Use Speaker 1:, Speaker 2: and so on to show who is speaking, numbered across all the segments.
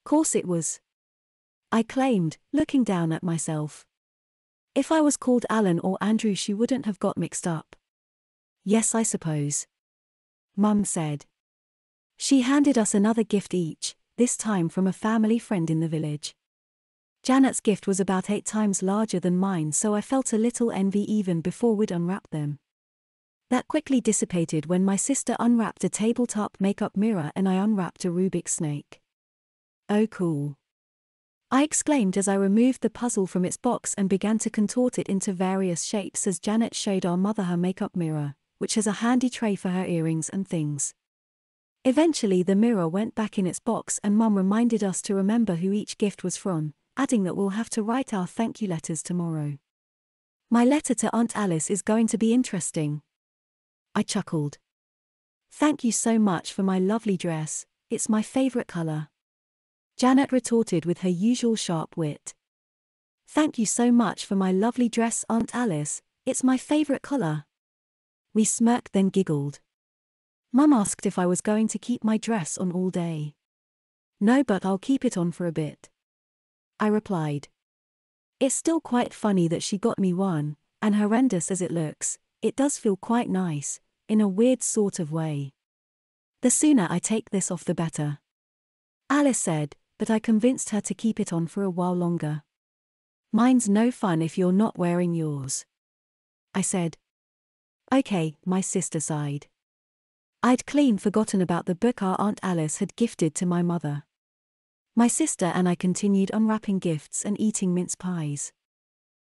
Speaker 1: Course it was, I claimed, looking down at myself. If I was called Alan or Andrew, she wouldn't have got mixed up. Yes, I suppose. Mum said. She handed us another gift each, this time from a family friend in the village. Janet's gift was about 8 times larger than mine, so I felt a little envy even before we'd unwrapped them. That quickly dissipated when my sister unwrapped a tabletop makeup mirror and I unwrapped a Rubik's snake. Oh cool, I exclaimed as I removed the puzzle from its box and began to contort it into various shapes as Janet showed our mother her makeup mirror, which has a handy tray for her earrings and things. Eventually the mirror went back in its box and Mum reminded us to remember who each gift was from, adding that we'll have to write our thank you letters tomorrow. My letter to Aunt Alice is going to be interesting. I chuckled. Thank you so much for my lovely dress, it's my favorite color. Janet retorted with her usual sharp wit. Thank you so much for my lovely dress, Aunt Alice, it's my favorite color. We smirked then giggled. Mum asked if I was going to keep my dress on all day. No, but I'll keep it on for a bit, I replied. It's still quite funny that she got me one, and horrendous as it looks, it does feel quite nice, in a weird sort of way. The sooner I take this off the better, Alice said, but I convinced her to keep it on for a while longer. Mine's no fun if you're not wearing yours, I said. Okay, my sister sighed. I'd clean forgotten about the book our Aunt Alice had gifted to my mother. My sister and I continued unwrapping gifts and eating mince pies.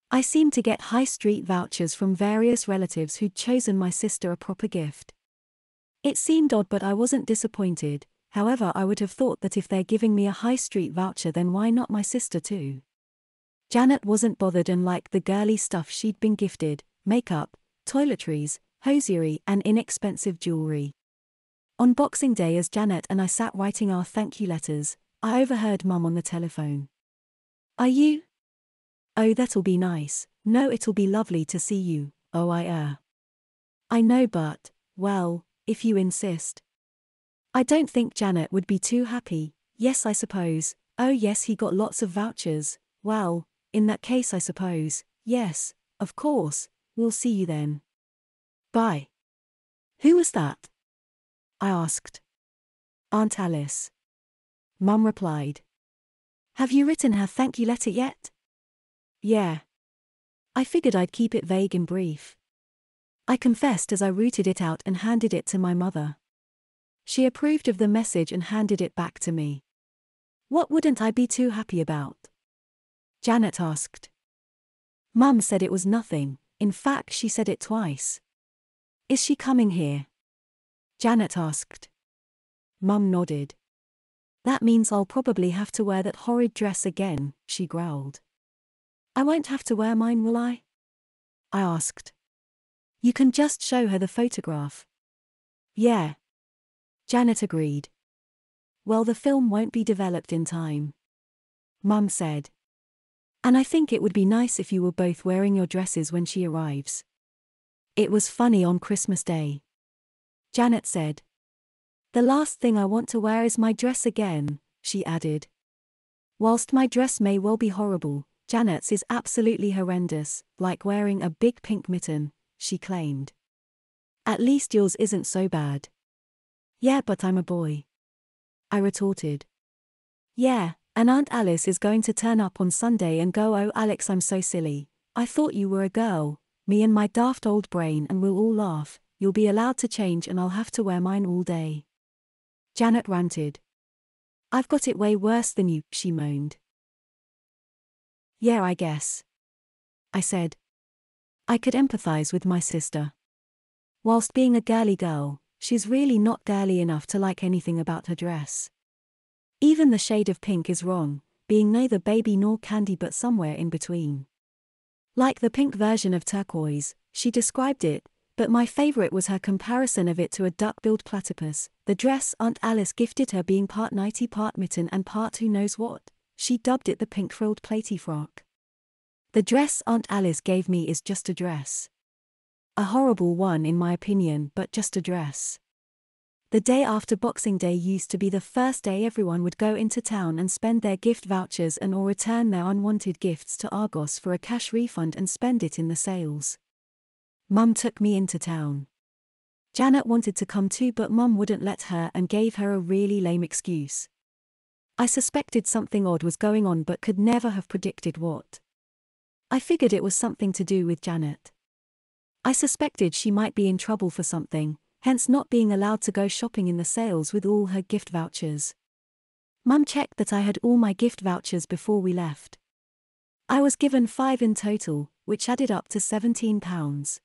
Speaker 1: I seemed to get high street vouchers from various relatives who'd chosen my sister a proper gift. It seemed odd, but I wasn't disappointed. However, I would have thought that if they're giving me a high street voucher, then why not my sister too? Janet wasn't bothered and liked the girly stuff she'd been gifted: makeup, toiletries, hosiery, and inexpensive jewelry. On Boxing Day, as Janet and I sat writing our thank you letters, I overheard Mum on the telephone. Are you? Oh, that'll be nice. No, it'll be lovely to see you. Oh, I know, but, well, if you insist. I don't think Janet would be too happy. Yes, I suppose. Oh yes, he got lots of vouchers. Well, in that case I suppose, yes, of course, we'll see you then. Bye. Who was that? I asked. Aunt Alice. Mum replied. Have you written her thank you letter yet? Yeah. I figured I'd keep it vague and brief, I confessed as I rooted it out and handed it to my mother. She approved of the message and handed it back to me. What wouldn't I be too happy about? Janet asked. Mum said it was nothing. In fact, she said it twice. Is she coming here? Janet asked. Mum nodded. That means I'll probably have to wear that horrid dress again, she growled. I won't have to wear mine, will I? I asked. You can just show her the photograph. Yeah. Janet agreed. Well, the film won't be developed in time, Mum said. And I think it would be nice if you were both wearing your dresses when she arrives. It was funny on Christmas Day, Janet said. The last thing I want to wear is my dress again, she added. Whilst my dress may well be horrible, Janet's is absolutely horrendous, like wearing a big pink mitten, she claimed. At least yours isn't so bad. Yeah, but I'm a boy, I retorted. Yeah, and Aunt Alice is going to turn up on Sunday and go, oh Alex, I'm so silly. I thought you were a girl, me and my daft old brain, and we'll all laugh. You'll be allowed to change and I'll have to wear mine all day. Janet ranted. I've got it way worse than you, she moaned. Yeah, I guess, I said. I could empathize with my sister. Whilst being a girly girl, she's really not girly enough to like anything about her dress. Even the shade of pink is wrong, being neither baby nor candy but somewhere in between. Like the pink version of turquoise, she described it, but my favorite was her comparison of it to a duck-billed platypus, the dress Aunt Alice gifted her being part nightie, part mitten and part who knows what. She dubbed it the pink-frilled platy frock. The dress Aunt Alice gave me is just a dress. A horrible one in my opinion, but just a dress. The day after Boxing Day used to be the first day everyone would go into town and spend their gift vouchers and or return their unwanted gifts to Argos for a cash refund and spend it in the sales. Mum took me into town. Janet wanted to come too, but Mum wouldn't let her and gave her a really lame excuse. I suspected something odd was going on but could never have predicted what. I figured it was something to do with Janet. I suspected she might be in trouble for something, hence not being allowed to go shopping in the sales with all her gift vouchers. Mum checked that I had all my gift vouchers before we left. I was given 5 in total, which added up to £17.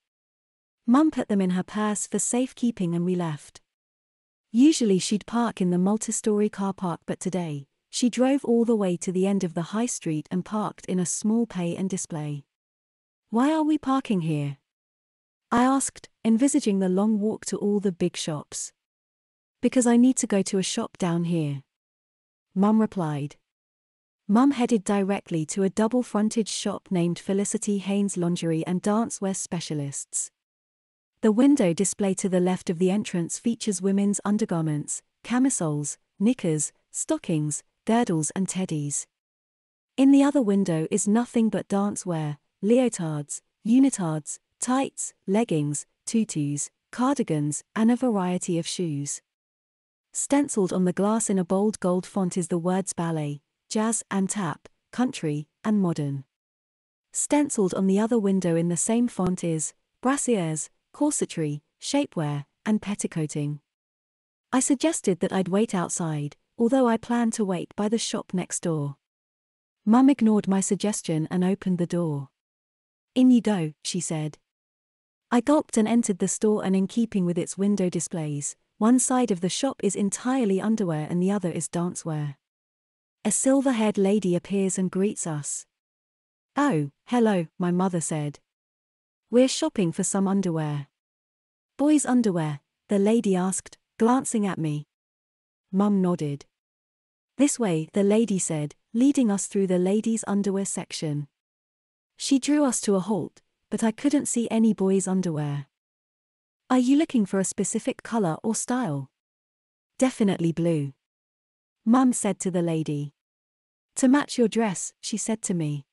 Speaker 1: Mum put them in her purse for safekeeping and we left. Usually she'd park in the multi-story car park, but today, she drove all the way to the end of the high street and parked in a small pay and display. "Why are we parking here?" I asked, envisaging the long walk to all the big shops. "Because I need to go to a shop down here," Mum replied. Mum headed directly to a double-fronted shop named Felicity Haynes Lingerie and Dancewear Specialists. The window display to the left of the entrance features women's undergarments, camisoles, knickers, stockings, girdles and teddies. In the other window is nothing but dancewear, leotards, unitards, tights, leggings, tutus, cardigans, and a variety of shoes. Stenciled on the glass in a bold gold font is the words ballet, jazz and tap, country, and modern. Stenciled on the other window in the same font is brassieres, corsetry, shapewear, and petticoating. I suggested that I'd wait outside, although I planned to wait by the shop next door. Mum ignored my suggestion and opened the door. "In you go," she said. I gulped and entered the store, and in keeping with its window displays, one side of the shop is entirely underwear and the other is dancewear. A silver-haired lady appears and greets us. "Oh, hello," my mother said. "We're shopping for some underwear." "Boys' underwear?" the lady asked, glancing at me. Mum nodded. "This way," the lady said, leading us through the ladies' underwear section. She drew us to a halt, but I couldn't see any boys' underwear. "Are you looking for a specific color or style?" "Definitely blue," Mum said to the lady. "To match your dress," she said to me.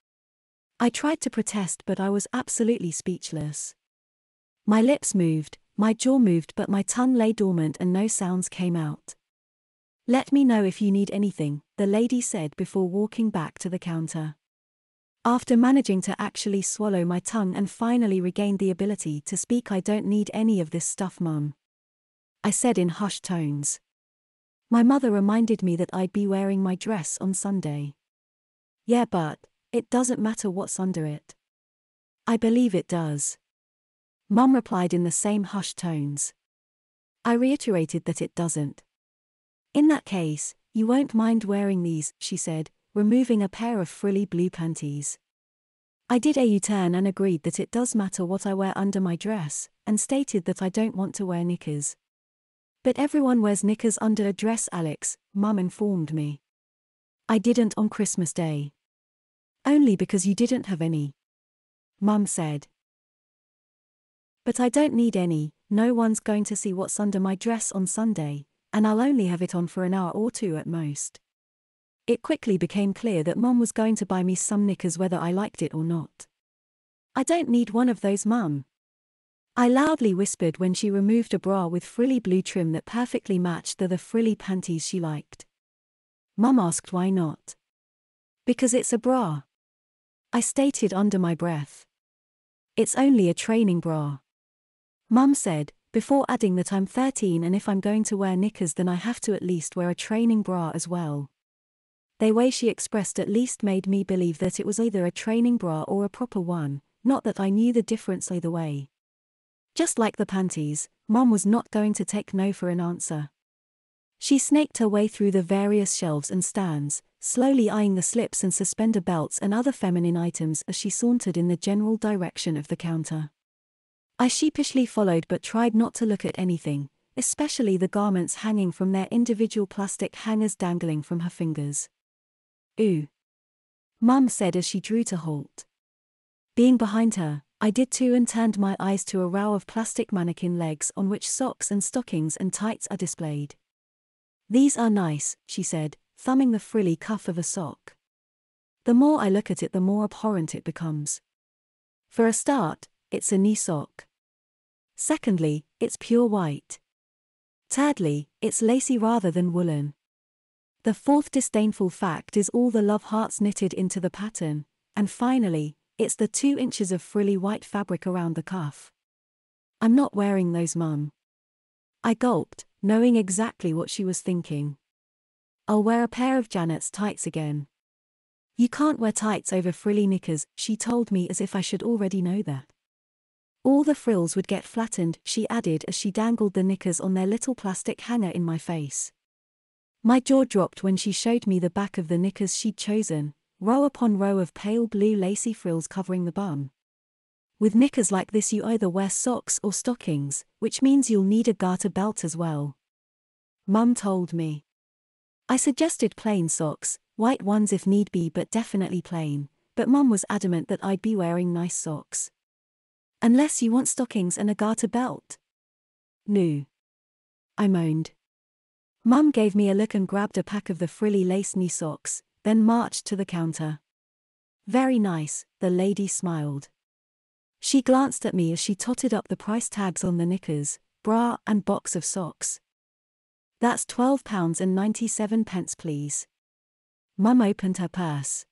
Speaker 1: I tried to protest, but I was absolutely speechless. My lips moved, my jaw moved, but my tongue lay dormant and no sounds came out. "Let me know if you need anything," the lady said before walking back to the counter. After managing to actually swallow my tongue and finally regained the ability to speak, "I don't need any of this stuff, Mum," I said in hushed tones. My mother reminded me that I'd be wearing my dress on Sunday. "Yeah, but it doesn't matter what's under it." "I believe it does," Mum replied in the same hushed tones. I reiterated that it doesn't. "In that case, you won't mind wearing these," she said, removing a pair of frilly blue panties. I did a U-turn and agreed that it does matter what I wear under my dress, and stated that I don't want to wear knickers. "But everyone wears knickers under a dress, Alex," Mum informed me. "I didn't on Christmas Day." "Only because you didn't have any," Mum said. "But I don't need any, no one's going to see what's under my dress on Sunday, and I'll only have it on for an hour or two at most." It quickly became clear that Mum was going to buy me some knickers whether I liked it or not. "I don't need one of those, Mum," I loudly whispered when she removed a bra with frilly blue trim that perfectly matched the frilly panties she liked. Mum asked why not. "Because it's a bra," I stated under my breath. "It's only a training bra," Mum said, before adding that I'm 13 and if I'm going to wear knickers then I have to at least wear a training bra as well. The way she expressed at least made me believe that it was either a training bra or a proper one, not that I knew the difference either way. Just like the panties, Mum was not going to take no for an answer. She snaked her way through the various shelves and stands, slowly eyeing the slips and suspender belts and other feminine items as she sauntered in the general direction of the counter. I sheepishly followed but tried not to look at anything, especially the garments hanging from their individual plastic hangers dangling from her fingers. "Ooh," Mum said as she drew to halt. Being behind her, I did too and turned my eyes to a row of plastic mannequin legs on which socks and stockings and tights are displayed. These are nice, she said, thumbing the frilly cuff of a sock. The more I look at it, the more abhorrent it becomes. For a start, it's a knee sock. Secondly, it's pure white. Thirdly, it's lacy rather than woolen. The fourth disdainful fact is all the love hearts knitted into the pattern, and finally, it's the 2 inches of frilly white fabric around the cuff. I'm not wearing those, Mum. I gulped, knowing exactly what she was thinking. I'll wear a pair of Janet's tights again. You can't wear tights over frilly knickers, she told me as if I should already know that. All the frills would get flattened, she added as she dangled the knickers on their little plastic hanger in my face. My jaw dropped when she showed me the back of the knickers she'd chosen, row upon row of pale blue lacy frills covering the bum. With knickers like this you either wear socks or stockings, which means you'll need a garter belt as well. Mum told me. I suggested plain socks, white ones if need be but definitely plain, but Mum was adamant that I'd be wearing nice socks. Unless you want stockings and a garter belt. No. I moaned. Mum gave me a look and grabbed a pack of the frilly lace knee socks, then marched to the counter. Very nice, the lady smiled. She glanced at me as she totted up the price tags on the knickers, bra and box of socks. That's £12.97 please. Mum opened her purse.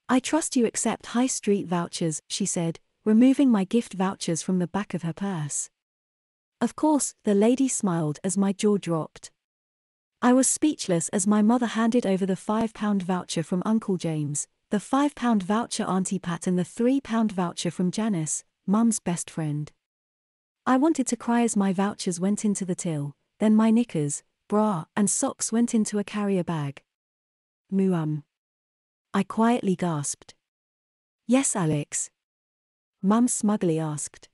Speaker 1: I trust you accept high street vouchers, she said, removing my gift vouchers from the back of her purse. Of course, the lady smiled as my jaw dropped. I was speechless as my mother handed over the £5 voucher from Uncle James, the £5 voucher Auntie Pat and the £3 voucher from Janice, Mum's best friend. I wanted to cry as my vouchers went into the till, then my knickers, bra and socks went into a carrier bag. I quietly gasped. Yes, Alex. Mum smugly asked.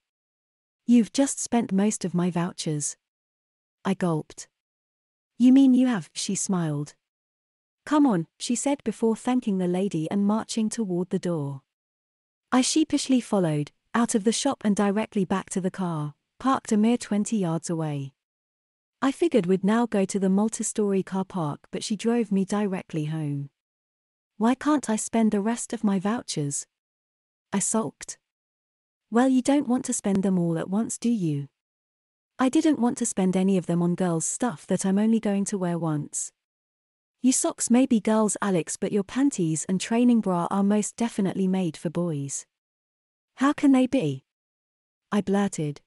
Speaker 1: You've just spent most of my vouchers. I gulped. You mean you have, she smiled. Come on, she said before thanking the lady and marching toward the door. I sheepishly followed, out of the shop and directly back to the car, parked a mere 20 yards away. I figured we'd now go to the multi-story car park, but she drove me directly home. Why can't I spend the rest of my vouchers? I sulked. Well, you don't want to spend them all at once, do you? I didn't want to spend any of them on girls' stuff that I'm only going to wear once. Your socks may be girls, Alex, but your panties and training bra are most definitely made for boys. How can they be? I blurted.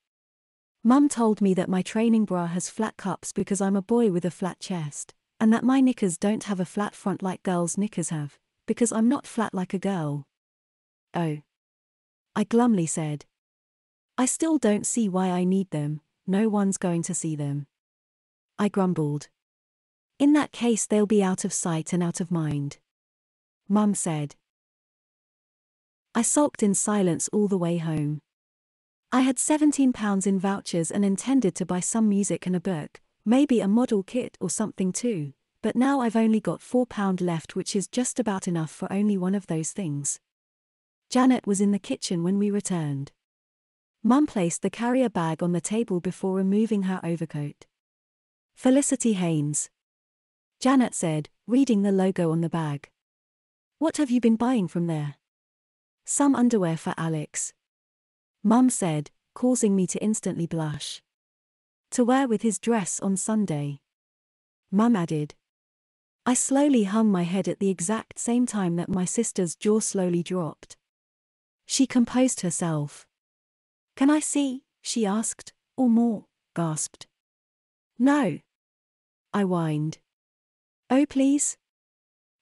Speaker 1: Mum told me that my training bra has flat cups because I'm a boy with a flat chest, and that my knickers don't have a flat front like girls' knickers have, because I'm not flat like a girl. Oh. I glumly said. I still don't see why I need them, no one's going to see them. I grumbled. In that case they'll be out of sight and out of mind. Mum said. I sulked in silence all the way home. I had £17 in vouchers and intended to buy some music and a book, maybe a model kit or something too, but now I've only got £4 left, which is just about enough for only one of those things. Janet was in the kitchen when we returned. Mum placed the carrier bag on the table before removing her overcoat. Felicity Haynes. Janet said, reading the logo on the bag. What have you been buying from there? Some underwear for Alex. Mum said, causing me to instantly blush. To wear with his dress on Sunday. Mum added. I slowly hung my head at the exact same time that my sister's jaw slowly dropped. She composed herself. Can I see, she asked, or more, gasped. No. I whined. Oh please?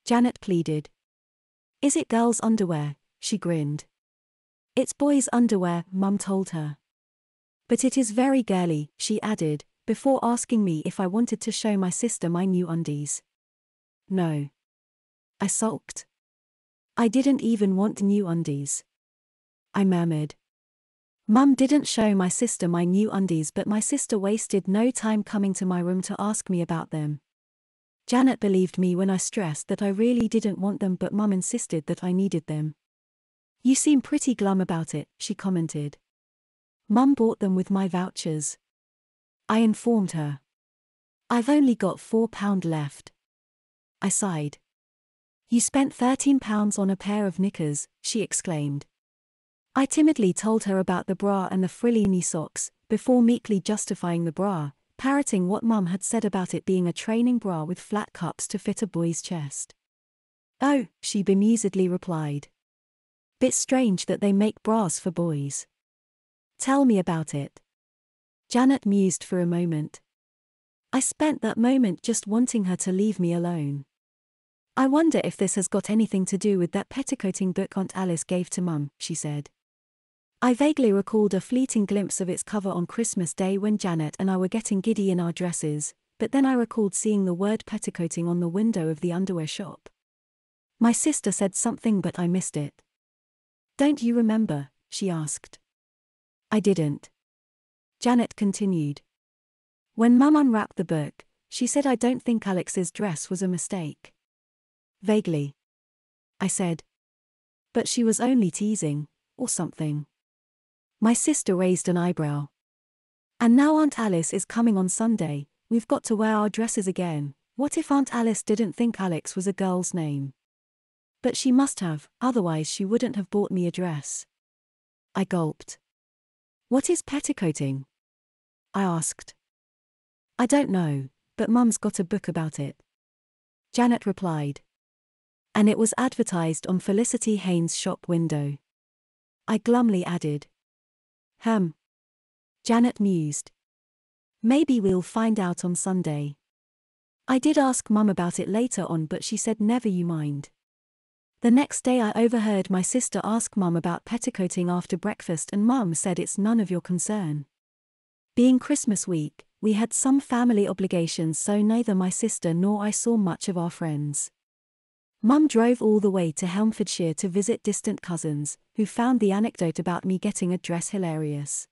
Speaker 1: Janet pleaded. Is it girls' underwear? She grinned. It's boys' underwear, Mum told her. But it is very girly, she added, before asking me if I wanted to show my sister my new undies. No. I sulked. I didn't even want new undies. I murmured. Mum didn't show my sister my new undies, but my sister wasted no time coming to my room to ask me about them. Janet believed me when I stressed that I really didn't want them, but Mum insisted that I needed them. You seem pretty glum about it, she commented. Mum bought them with my vouchers. I informed her. I've only got £4 left. I sighed. You spent £13 on a pair of knickers, she exclaimed. I timidly told her about the bra and the frilly knee socks, before meekly justifying the bra, parroting what Mum had said about it being a training bra with flat cups to fit a boy's chest. Oh, she bemusedly replied. Bit strange that they make bras for boys. Tell me about it. Janet mused for a moment. I spent that moment just wanting her to leave me alone. I wonder if this has got anything to do with that petticoating book Aunt Alice gave to Mum, she said. I vaguely recalled a fleeting glimpse of its cover on Christmas Day when Janet and I were getting giddy in our dresses, but then I recalled seeing the word petticoating on the window of the underwear shop. My sister said something but I missed it. Don't you remember? She asked. I didn't. Janet continued. When Mum unwrapped the book, she said I don't think Alex's dress was a mistake. Vaguely. I said. But she was only teasing, or something. My sister raised an eyebrow. And now Aunt Alice is coming on Sunday, we've got to wear our dresses again. What if Aunt Alice didn't think Alex was a girl's name? But she must have, otherwise she wouldn't have bought me a dress. I gulped. What is petticoating? I asked. I don't know, but Mum's got a book about it. Janet replied. And it was advertised on Felicity Haynes' shop window. I glumly added. Janet mused. Maybe we'll find out on Sunday. I did ask Mum about it later on but she said never you mind. The next day I overheard my sister ask Mum about petticoating after breakfast and Mum said it's none of your concern. Being Christmas week, we had some family obligations so neither my sister nor I saw much of our friends. Mum drove all the way to Helmfordshire to visit distant cousins, who found the anecdote about me getting a dress hilarious.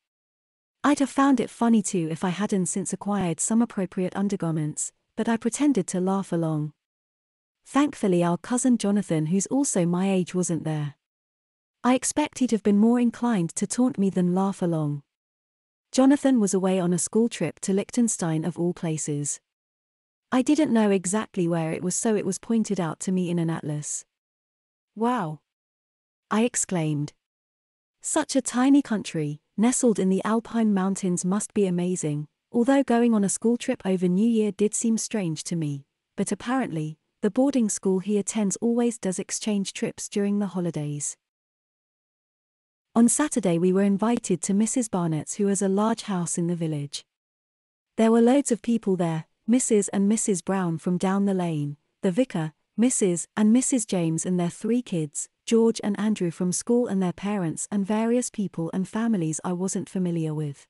Speaker 1: I'd have found it funny too if I hadn't since acquired some appropriate undergarments, but I pretended to laugh along. Thankfully our cousin Jonathan who's also my age wasn't there. I expect he'd have been more inclined to taunt me than laugh along. Jonathan was away on a school trip to Liechtenstein of all places. I didn't know exactly where it was so it was pointed out to me in an atlas. Wow! I exclaimed. Such a tiny country, nestled in the Alpine mountains must be amazing, although going on a school trip over New Year did seem strange to me, but apparently, the boarding school he attends always does exchange trips during the holidays. On Saturday we were invited to Mrs. Barnett's who has a large house in the village. There were loads of people there, Mrs. and Mrs. Brown from down the lane, the vicar, Mrs. and Mrs. James and their 3 kids, George and Andrew from school and their parents and various people and families I wasn't familiar with.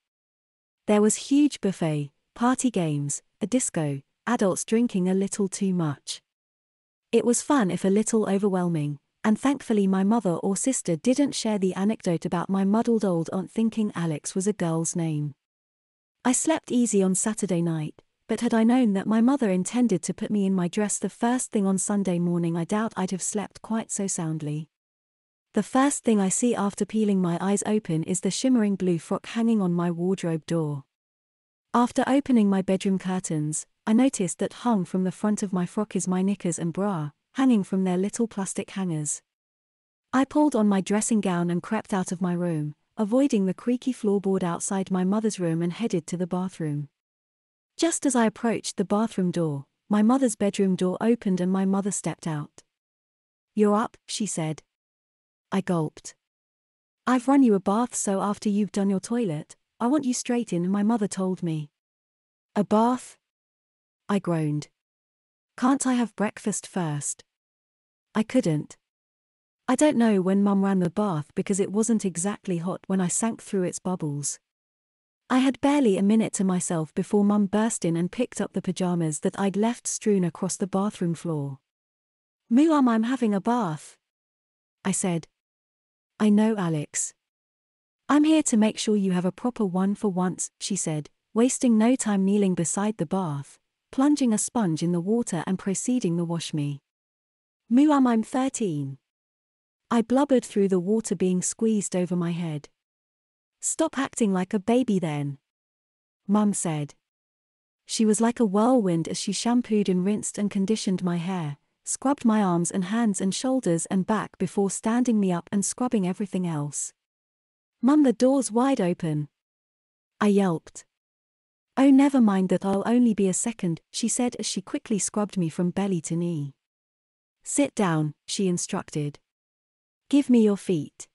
Speaker 1: There was huge buffet, party games, a disco, adults drinking a little too much. It was fun if a little overwhelming, and thankfully my mother or sister didn't share the anecdote about my muddled old aunt thinking Alex was a girl's name. I slept easy on Saturday night, but had I known that my mother intended to put me in my dress the first thing on Sunday morning I doubt I'd have slept quite so soundly. The first thing I see after peeling my eyes open is the shimmering blue frock hanging on my wardrobe door. After opening my bedroom curtains, I noticed that hung from the front of my frock is my knickers and bra, hanging from their little plastic hangers. I pulled on my dressing gown and crept out of my room, avoiding the creaky floorboard outside my mother's room and headed to the bathroom. Just as I approached the bathroom door, my mother's bedroom door opened and my mother stepped out. "You're up," she said. I gulped. "I've run you a bath so after you've done your toilet, I want you straight in," my mother told me. "A bath?" I groaned. "Can't I have breakfast first?" I couldn't. I don't know when Mum ran the bath because it wasn't exactly hot when I sank through its bubbles. I had barely a minute to myself before Mum burst in and picked up the pajamas that I'd left strewn across the bathroom floor. "Mum, I'm having a bath," I said. "I know, Alex. I'm here to make sure you have a proper one for once," she said, wasting no time kneeling beside the bath, plunging a sponge in the water and proceeding to wash me. "Mum, I'm 13. I blubbered through the water being squeezed over my head. Stop acting like a baby then, Mum said. She was like a whirlwind as she shampooed and rinsed and conditioned my hair, scrubbed my arms and hands and shoulders and back before standing me up and scrubbing everything else. Mum, the door's wide open, I yelped. Oh, never mind that, I'll only be a second, she said as she quickly scrubbed me from belly to knee. Sit down, she instructed. Give me your feet.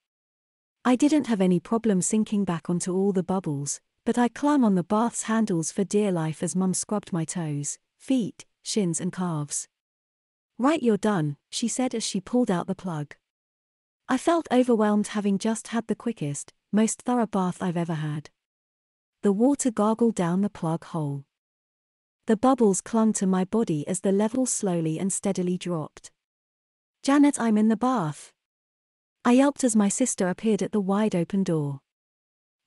Speaker 1: I didn't have any problem sinking back onto all the bubbles, but I clung on the bath's handles for dear life as Mum scrubbed my toes, feet, shins and calves. Right, you're done, she said as she pulled out the plug. I felt overwhelmed, having just had the quickest, most thorough bath I've ever had. The water gargled down the plug hole. The bubbles clung to my body as the level slowly and steadily dropped. Janet, I'm in the bath, I yelped as my sister appeared at the wide-open door.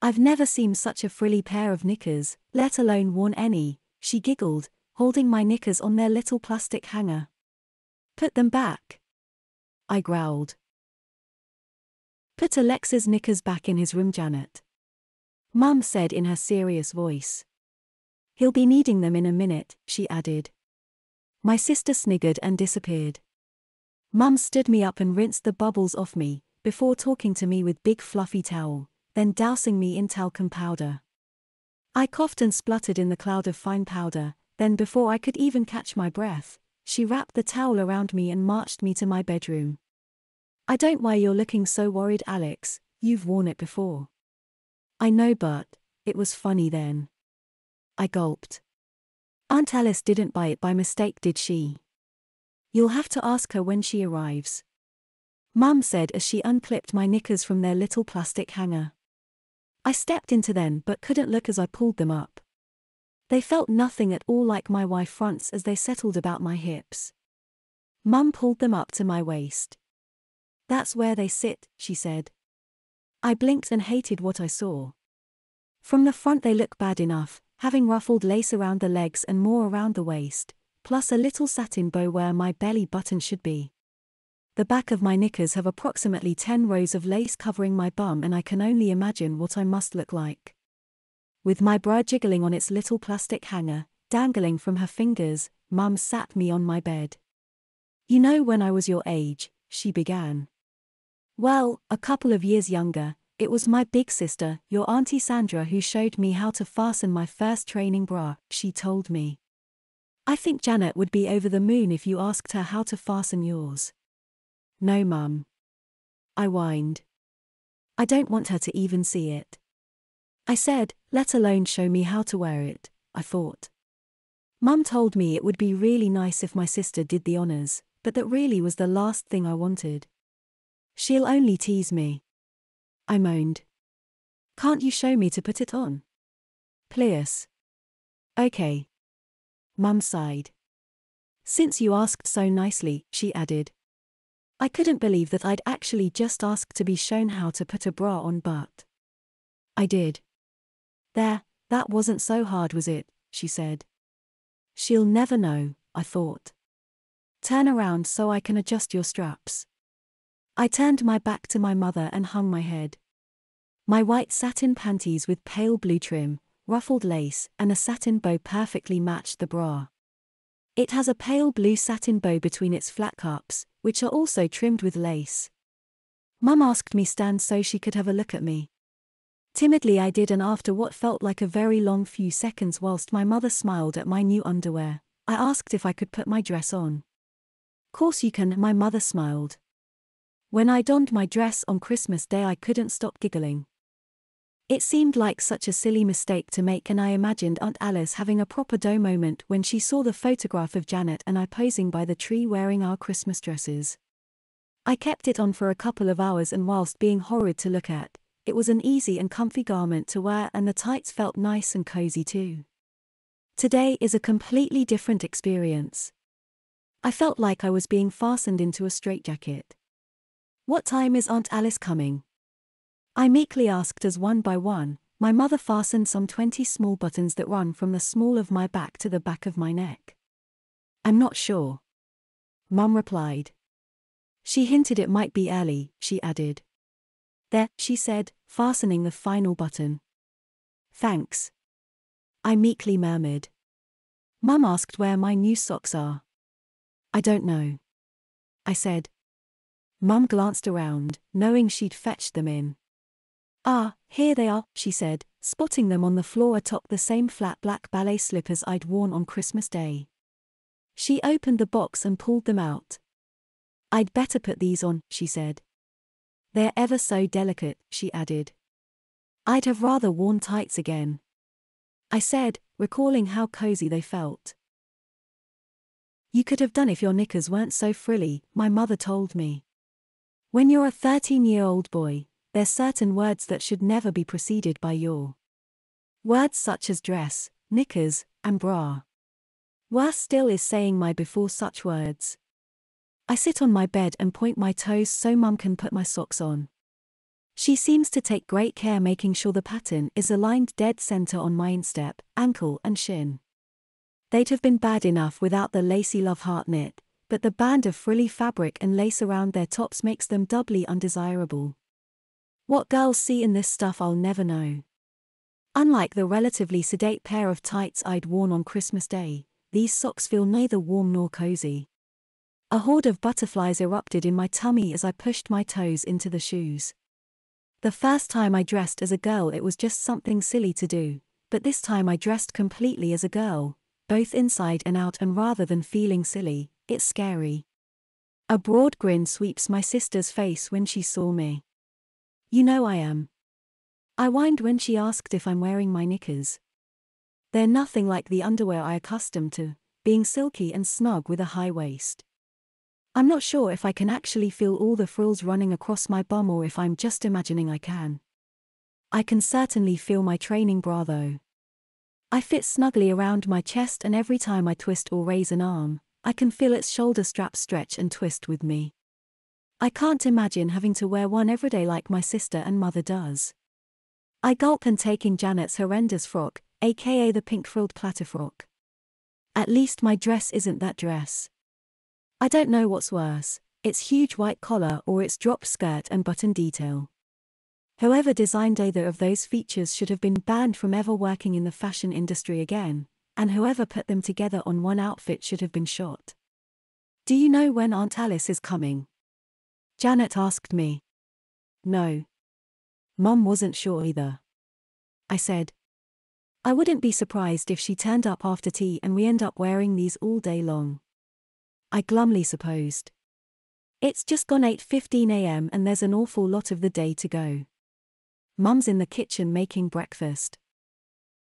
Speaker 1: I've never seen such a frilly pair of knickers, let alone worn any, she giggled, holding my knickers on their little plastic hanger. Put them back, I growled. Put Alex's knickers back in his room, Janet, Mum said in her serious voice. He'll be needing them in a minute, she added. My sister sniggered and disappeared. Mum stood me up and rinsed the bubbles off me, before talking to me with big fluffy towel, then dousing me in talcum powder. I coughed and spluttered in the cloud of fine powder, then before I could even catch my breath, she wrapped the towel around me and marched me to my bedroom. I don't why you're looking so worried, Alex, you've worn it before. I know, but it was funny then. I gulped. Aunt Alice didn't buy it by mistake, did she? You'll have to ask her when she arrives, Mum said as she unclipped my knickers from their little plastic hanger. I stepped into them but couldn't look as I pulled them up. They felt nothing at all like my wife fronts as they settled about my hips. Mum pulled them up to my waist. That's where they sit, she said. I blinked and hated what I saw. From the front they look bad enough, having ruffled lace around the legs and more around the waist, plus a little satin bow where my belly button should be. The back of my knickers have approximately 10 rows of lace covering my bum, and I can only imagine what I must look like. With my bra jiggling on its little plastic hanger, dangling from her fingers, Mum sat me on my bed. You know, when I was your age, she began. Well, a couple of years younger, it was my big sister, your Auntie Sandra, who showed me how to fasten my first training bra, she told me. I think Janet would be over the moon if you asked her how to fasten yours. No, Mum, I whined. I don't want her to even see it. I said, let alone show me how to wear it, I thought. Mum told me it would be really nice if my sister did the honors, but that really was the last thing I wanted. She'll only tease me, I moaned. Can't you show me to put it on? Please. Okay. Mum sighed. Since you asked so nicely, she added. I couldn't believe that I'd actually just asked to be shown how to put a bra on, but I did. There, that wasn't so hard, was it? She said. She'll never know, I thought. Turn around so I can adjust your straps. I turned my back to my mother and hung my head. My white satin panties with pale blue trim, ruffled lace, and a satin bow perfectly matched the bra. It has a pale blue satin bow between its flat cups, which are also trimmed with lace. Mum asked me stand so she could have a look at me. Timidly I did, and after what felt like a very long few seconds whilst my mother smiled at my new underwear, I asked if I could put my dress on. Course you can, my mother smiled. When I donned my dress on Christmas Day I couldn't stop giggling. It seemed like such a silly mistake to make, and I imagined Aunt Alice having a proper dough moment when she saw the photograph of Janet and I posing by the tree wearing our Christmas dresses. I kept it on for a couple of hours, and whilst being horrid to look at, it was an easy and comfy garment to wear, and the tights felt nice and cozy too. Today is a completely different experience. I felt like I was being fastened into a straitjacket. What time is Aunt Alice coming? I meekly asked as one by one, my mother fastened some 20 small buttons that run from the small of my back to the back of my neck. I'm not sure, Mum replied. She hinted it might be early, she added. There, she said, fastening the final button. Thanks. I meekly murmured. Mum asked where my new socks are. I don't know. I said. Mum glanced around, knowing she'd fetched them in. Ah, here they are, she said, spotting them on the floor atop the same flat black ballet slippers I'd worn on Christmas Day. She opened the box and pulled them out. I'd better put these on, she said. They're ever so delicate, she added. I'd have rather worn tights again, I said, recalling how cozy they felt. You could have done if your knickers weren't so frilly, my mother told me. When you're a 13-year-old boy, there's certain words that should never be preceded by your. Words such as dress, knickers, and bra. Worse still is saying my before such words. I sit on my bed and point my toes so Mum can put my socks on. She seems to take great care making sure the pattern is aligned dead center on my instep, ankle and shin. They'd have been bad enough without the lacy love heart knit, but the band of frilly fabric and lace around their tops makes them doubly undesirable. What girls see in this stuff I'll never know. Unlike the relatively sedate pair of tights I'd worn on Christmas Day, these socks feel neither warm nor cozy. A horde of butterflies erupted in my tummy as I pushed my toes into the shoes. The first time I dressed as a girl it was just something silly to do, but this time I dressed completely as a girl, both inside and out, and rather than feeling silly, it's scary. A broad grin sweeps my sister's face when she saw me. You know I am. I whined when she asked if I'm wearing my knickers. They're nothing like the underwear I'm accustomed to, being silky and snug with a high waist. I'm not sure if I can actually feel all the frills running across my bum or if I'm just imagining I can. I can certainly feel my training bra though. I fit snugly around my chest, and every time I twist or raise an arm, I can feel its shoulder straps stretch and twist with me. I can't imagine having to wear one every day like my sister and mother does. I gulp and taking Janet's horrendous frock, aka the pink frilled platter frock. At least my dress isn't that dress. I don't know what's worse, its huge white collar or its drop skirt and button detail. Whoever designed either of those features should have been banned from ever working in the fashion industry again, and whoever put them together on one outfit should have been shot. Do you know when Aunt Alice is coming? Janet asked me. No. Mum wasn't sure either. I said. I wouldn't be surprised if she turned up after tea and we end up wearing these all day long. I glumly supposed. It's just gone 8:15 a.m. and there's an awful lot of the day to go. Mum's in the kitchen making breakfast.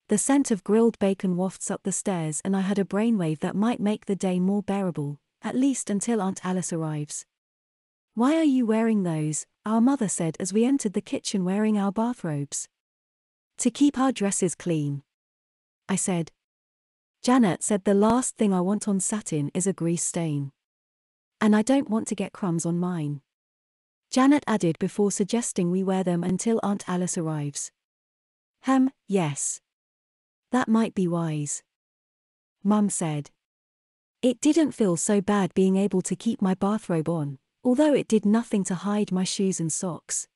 Speaker 1: The scent of grilled bacon wafts up the stairs and I had a brainwave that might make the day more bearable, at least until Aunt Alice arrives. Why are you wearing those? Our mother said as we entered the kitchen wearing our bathrobes. To keep our dresses clean, I said. Janet said the last thing I want on satin is a grease stain. And I don't want to get crumbs on mine. Janet added before suggesting we wear them until Aunt Alice arrives. Yes. That might be wise. Mum said. It didn't feel so bad being able to keep my bathrobe on, although it did nothing to hide my shoes and socks.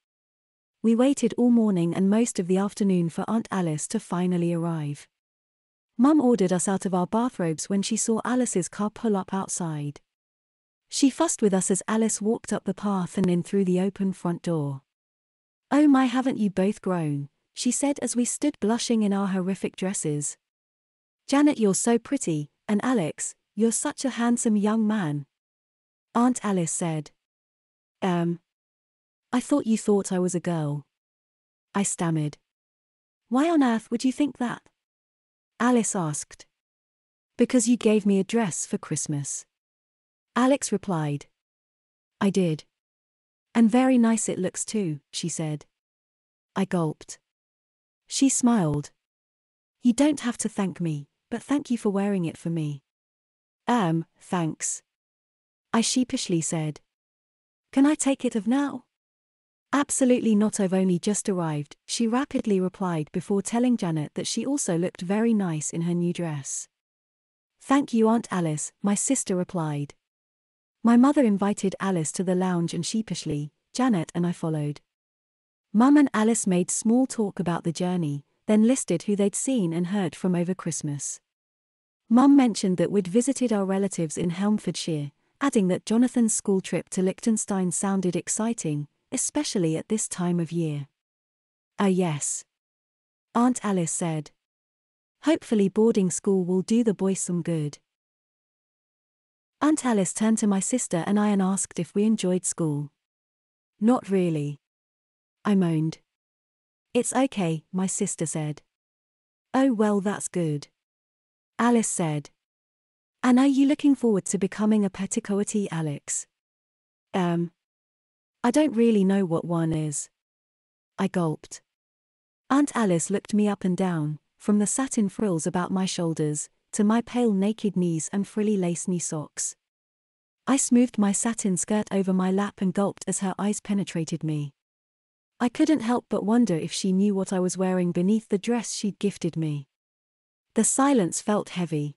Speaker 1: We waited all morning and most of the afternoon for Aunt Alice to finally arrive. Mum ordered us out of our bathrobes when she saw Alice's car pull up outside. She fussed with us as Alice walked up the path and in through the open front door. Oh my, haven't you both grown, she said as we stood blushing in our horrific dresses. Janet, you're so pretty, and Alex, you're such a handsome young man. Aunt Alice said. I thought you thought I was a girl. I stammered. Why on earth would you think that? Alice asked. Because you gave me a dress for Christmas. Alex replied. I did. And very nice it looks too, she said. I gulped. She smiled. You don't have to thank me, but thank you for wearing it for me. Thanks. I sheepishly said. Can I take it off now? Absolutely not, I've only just arrived, she rapidly replied before telling Janet that she also looked very nice in her new dress. Thank you, Aunt Alice, my sister replied. My mother invited Alice to the lounge and sheepishly, Janet and I followed. Mum and Alice made small talk about the journey, then listed who they'd seen and heard from over Christmas. Mum mentioned that we'd visited our relatives in Helmfordshire, adding that Jonathan's school trip to Liechtenstein sounded exciting, especially at this time of year. "Ah yes," Aunt Alice said. "Hopefully boarding school will do the boys some good." Aunt Alice turned to my sister and I and asked if we enjoyed school. "Not really," I moaned. "It's okay," my sister said. "Oh well, that's good," Alice said. "And are you looking forward to becoming a petticoatie, Alex?" I don't really know what one is." I gulped. Aunt Alice looked me up and down, from the satin frills about my shoulders, to my pale naked knees and frilly lace knee socks. I smoothed my satin skirt over my lap and gulped as her eyes penetrated me. I couldn't help but wonder if she knew what I was wearing beneath the dress she'd gifted me. The silence felt heavy.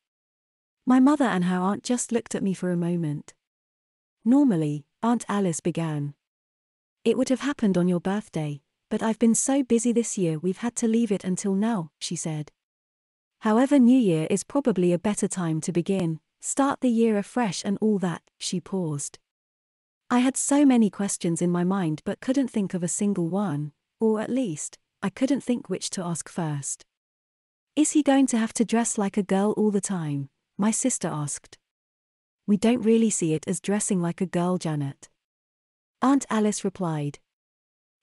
Speaker 1: My mother and her aunt just looked at me for a moment. "Normally," Aunt Alice began, "it would have happened on your birthday, but I've been so busy this year we've had to leave it until now," she said. "However, New Year is probably a better time to begin, start the year afresh and all that." She paused. I had so many questions in my mind but couldn't think of a single one, or at least, I couldn't think which to ask first. "Is he going to have to dress like a girl all the time?" my sister asked. "We don't really see it as dressing like a girl, Janet," Aunt Alice replied.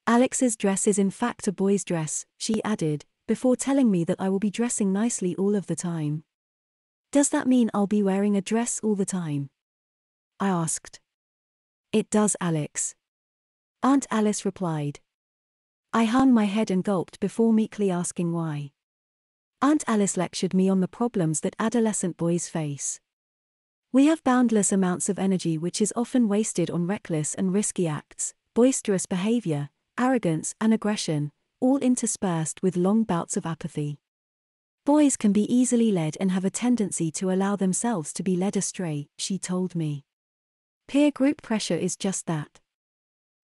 Speaker 1: "Alex's dress is in fact a boy's dress," she added, before telling me that I will be dressing nicely all of the time. "Does that mean I'll be wearing a dress all the time?" I asked. "It does, Alex," Aunt Alice replied. I hung my head and gulped before meekly asking why. Aunt Alice lectured me on the problems that adolescent boys face. "We have boundless amounts of energy which is often wasted on reckless and risky acts, boisterous behavior, arrogance and aggression, all interspersed with long bouts of apathy. Boys can be easily led and have a tendency to allow themselves to be led astray," she told me. "Peer group pressure is just that."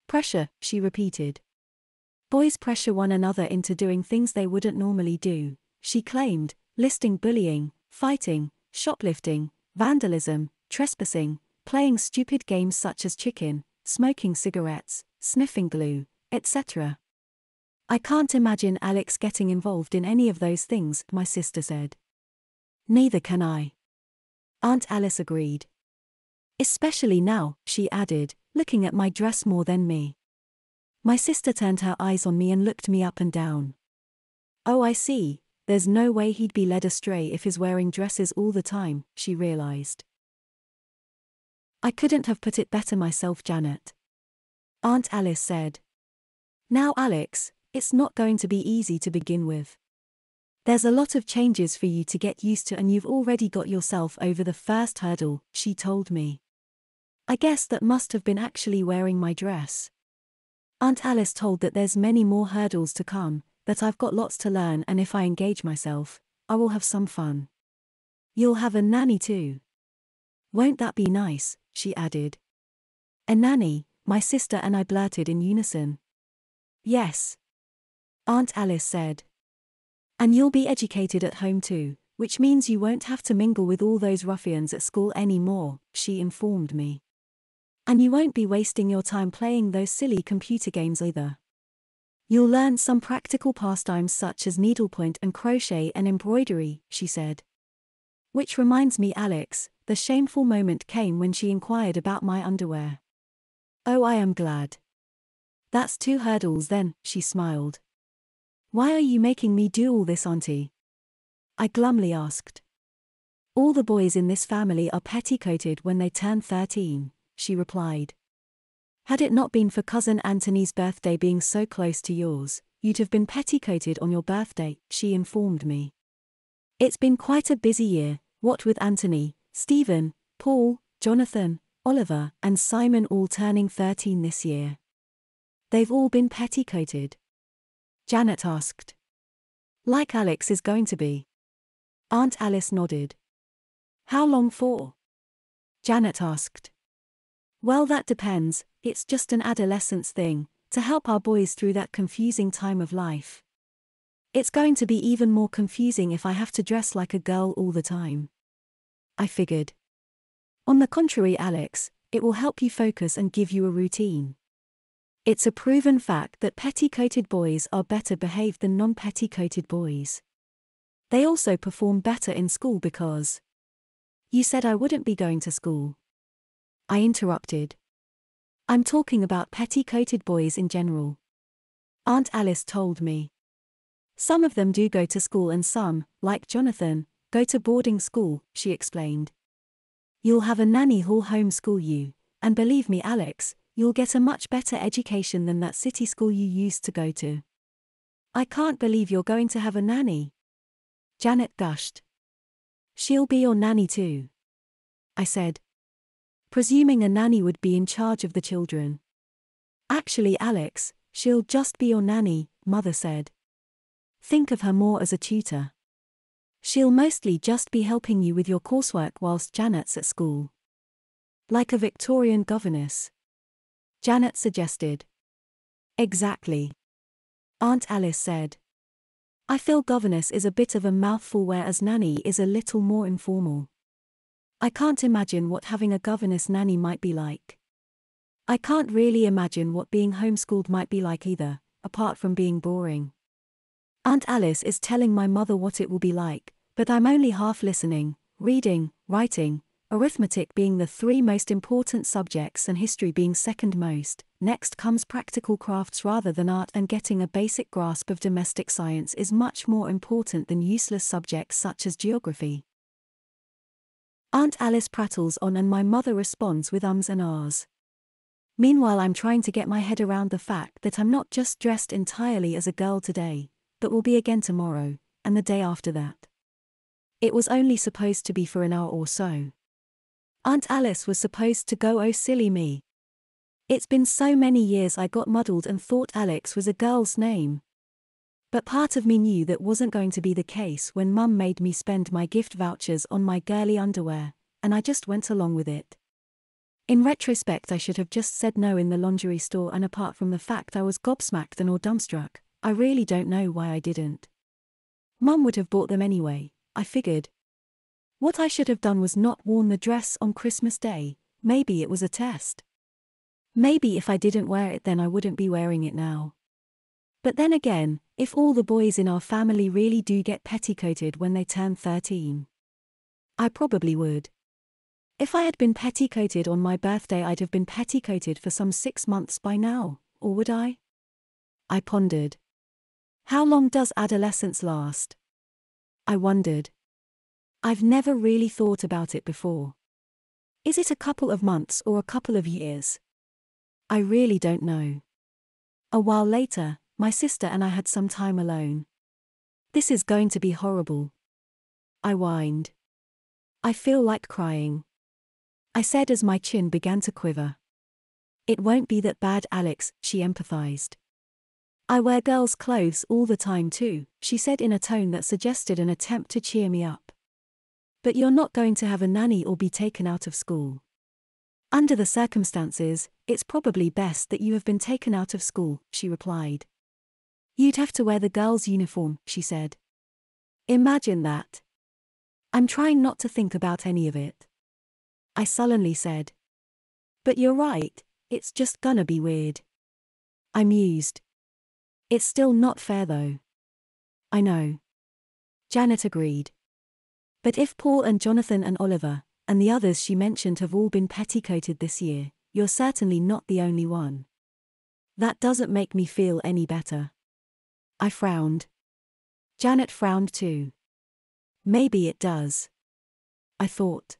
Speaker 1: "Pressure," she repeated. "Boys pressure one another into doing things they wouldn't normally do," she claimed, listing bullying, fighting, shoplifting, vandalism, trespassing, playing stupid games such as chicken, smoking cigarettes, sniffing glue, etc. "I can't imagine Alex getting involved in any of those things," my sister said. "Neither can I," Aunt Alice agreed. "Especially now," she added, looking at my dress more than me. My sister turned her eyes on me and looked me up and down. "Oh, I see. There's no way he'd be led astray if he's wearing dresses all the time," she realized. "I couldn't have put it better myself, Janet," Aunt Alice said. "Now, Alex, it's not going to be easy to begin with. There's a lot of changes for you to get used to and you've already got yourself over the first hurdle," she told me. I guess that must have been actually wearing my dress. Aunt Alice told that there's many more hurdles to come, that I've got lots to learn and if I engage myself, I will have some fun. "You'll have a nanny too. Won't that be nice?" she added. "A nanny," my sister and I blurted in unison. "Yes," Aunt Alice said. "And you'll be educated at home too, which means you won't have to mingle with all those ruffians at school anymore," she informed me. "And you won't be wasting your time playing those silly computer games either. You'll learn some practical pastimes such as needlepoint and crochet and embroidery," she said. Which reminds me, Alex, the shameful moment came when she inquired about my underwear. "Oh, I am glad. That's 2 hurdles then," she smiled. "Why are you making me do all this, Auntie?" I glumly asked. "All the boys in this family are petticoated when they turn 13, she replied. "Had it not been for Cousin Anthony's birthday being so close to yours, you'd have been petticoated on your birthday," she informed me. "It's been quite a busy year, what with Anthony, Stephen, Paul, Jonathan, Oliver, and Simon all turning 13 this year." "They've all been petticoated?" Janet asked. "Like Alex is going to be." Aunt Alice nodded. "How long for?" Janet asked. Well, that depends, it's just an adolescence thing, to help our boys through that confusing time of life. It's going to be even more confusing if I have to dress like a girl all the time. I figured. On the contrary, Alex, it will help you focus and give you a routine. It's a proven fact that petticoated boys are better behaved than non-petticoated boys. They also perform better in school because. You said I wouldn't be going to school. I interrupted. I'm talking about petticoated boys in general. Aunt Alice told me. Some of them do go to school and some, like Jonathan, go to boarding school, she explained. You'll have a nanny who'll homeschool you, and believe me, Alex, you'll get a much better education than that city school you used to go to. I can't believe you're going to have a nanny. Janet gushed. She'll be your nanny too, I said. Presuming a nanny would be in charge of the children. Actually, Alex, she'll just be your nanny, Mother said. Think of her more as a tutor. She'll mostly just be helping you with your coursework whilst Janet's at school. Like a Victorian governess, Janet suggested. Exactly, Aunt Alice said. I feel governess is a bit of a mouthful whereas nanny is a little more informal. I can't imagine what having a governess nanny might be like. I can't really imagine what being homeschooled might be like either, apart from being boring. Aunt Alice is telling my mother what it will be like, but I'm only half listening. Reading, writing, arithmetic being the three most important subjects and history being second most. Next comes practical crafts rather than art, and getting a basic grasp of domestic science is much more important than useless subjects such as geography. Aunt Alice prattles on and my mother responds with ums and ahs. Meanwhile, I'm trying to get my head around the fact that I'm not just dressed entirely as a girl today, but will be again tomorrow, and the day after that. It was only supposed to be for an hour or so. Aunt Alice was supposed to go, oh silly me. It's been so many years I got muddled and thought Alex was a girl's name. But part of me knew that wasn't going to be the case when Mum made me spend my gift vouchers on my girly underwear, and I just went along with it. In retrospect, I should have just said no in the lingerie store, and apart from the fact I was gobsmacked and or dumbstruck, I really don't know why I didn't. Mum would have bought them anyway, I figured. What I should have done was not worn the dress on Christmas Day. Maybe it was a test. Maybe if I didn't wear it then I wouldn't be wearing it now. But then again, if all the boys in our family really do get petticoated when they turn 13, I probably would. If I had been petticoated on my birthday, I'd have been petticoated for some 6 months by now, or would I? I pondered. How long does adolescence last? I wondered. I've never really thought about it before. Is it a couple of months or a couple of years? I really don't know. A while later, my sister and I had some time alone. This is going to be horrible, I whined. I feel like crying, I said as my chin began to quiver. It won't be that bad, Alex, she empathized. I wear girls' clothes all the time too, she said in a tone that suggested an attempt to cheer me up. But you're not going to have a nanny or be taken out of school. Under the circumstances, it's probably best that you have been taken out of school, she replied. You'd have to wear the girls' uniform, she said. Imagine that. I'm trying not to think about any of it, I sullenly said. But you're right, it's just gonna be weird. I mused. It's still not fair though. I know. Janet agreed. But if Paul and Jonathan and Oliver, and the others she mentioned have all been petticoated this year, you're certainly not the only one. That doesn't make me feel any better. I frowned. Janet frowned too. Maybe it does, I thought.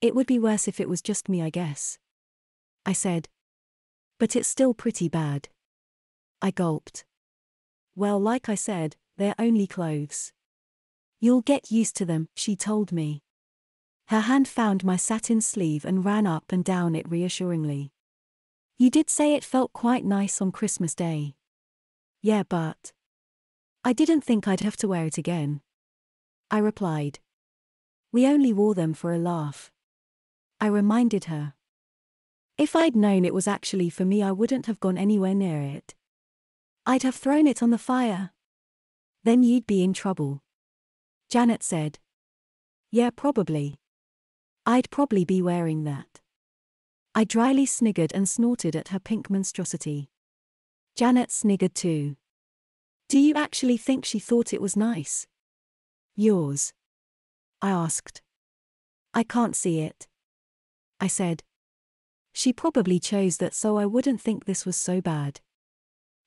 Speaker 1: It would be worse if it was just me, I guess, I said. But it's still pretty bad. I gulped. Well, like I said, they're only clothes. You'll get used to them, she told me. Her hand found my satin sleeve and ran up and down it reassuringly. You did say it felt quite nice on Christmas Day. Yeah, but I didn't think I'd have to wear it again, I replied. We only wore them for a laugh, I reminded her. If I'd known it was actually for me, I wouldn't have gone anywhere near it. I'd have thrown it on the fire. Then you'd be in trouble. Janet said. Yeah, probably. I'd probably be wearing that. I dryly sniggered and snorted at her pink monstrosity. Janet sniggered too. Do you actually think she thought it was nice? Yours? I asked. I can't see it. I said. She probably chose that so I wouldn't think this was so bad.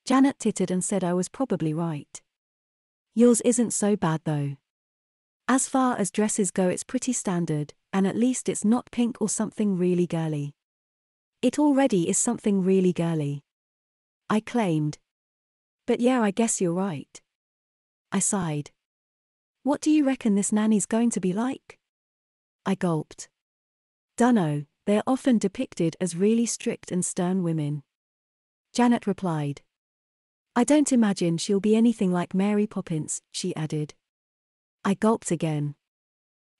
Speaker 1: Janet tittered and said I was probably right. Yours isn't so bad though. As far as dresses go, it's pretty standard, and at least it's not pink or something really girly. It already is something really girly, I claimed. But yeah, I guess you're right. I sighed. What do you reckon this nanny's going to be like? I gulped. Dunno, they're often depicted as really strict and stern women. Janet replied. I don't imagine she'll be anything like Mary Poppins, she added. I gulped again.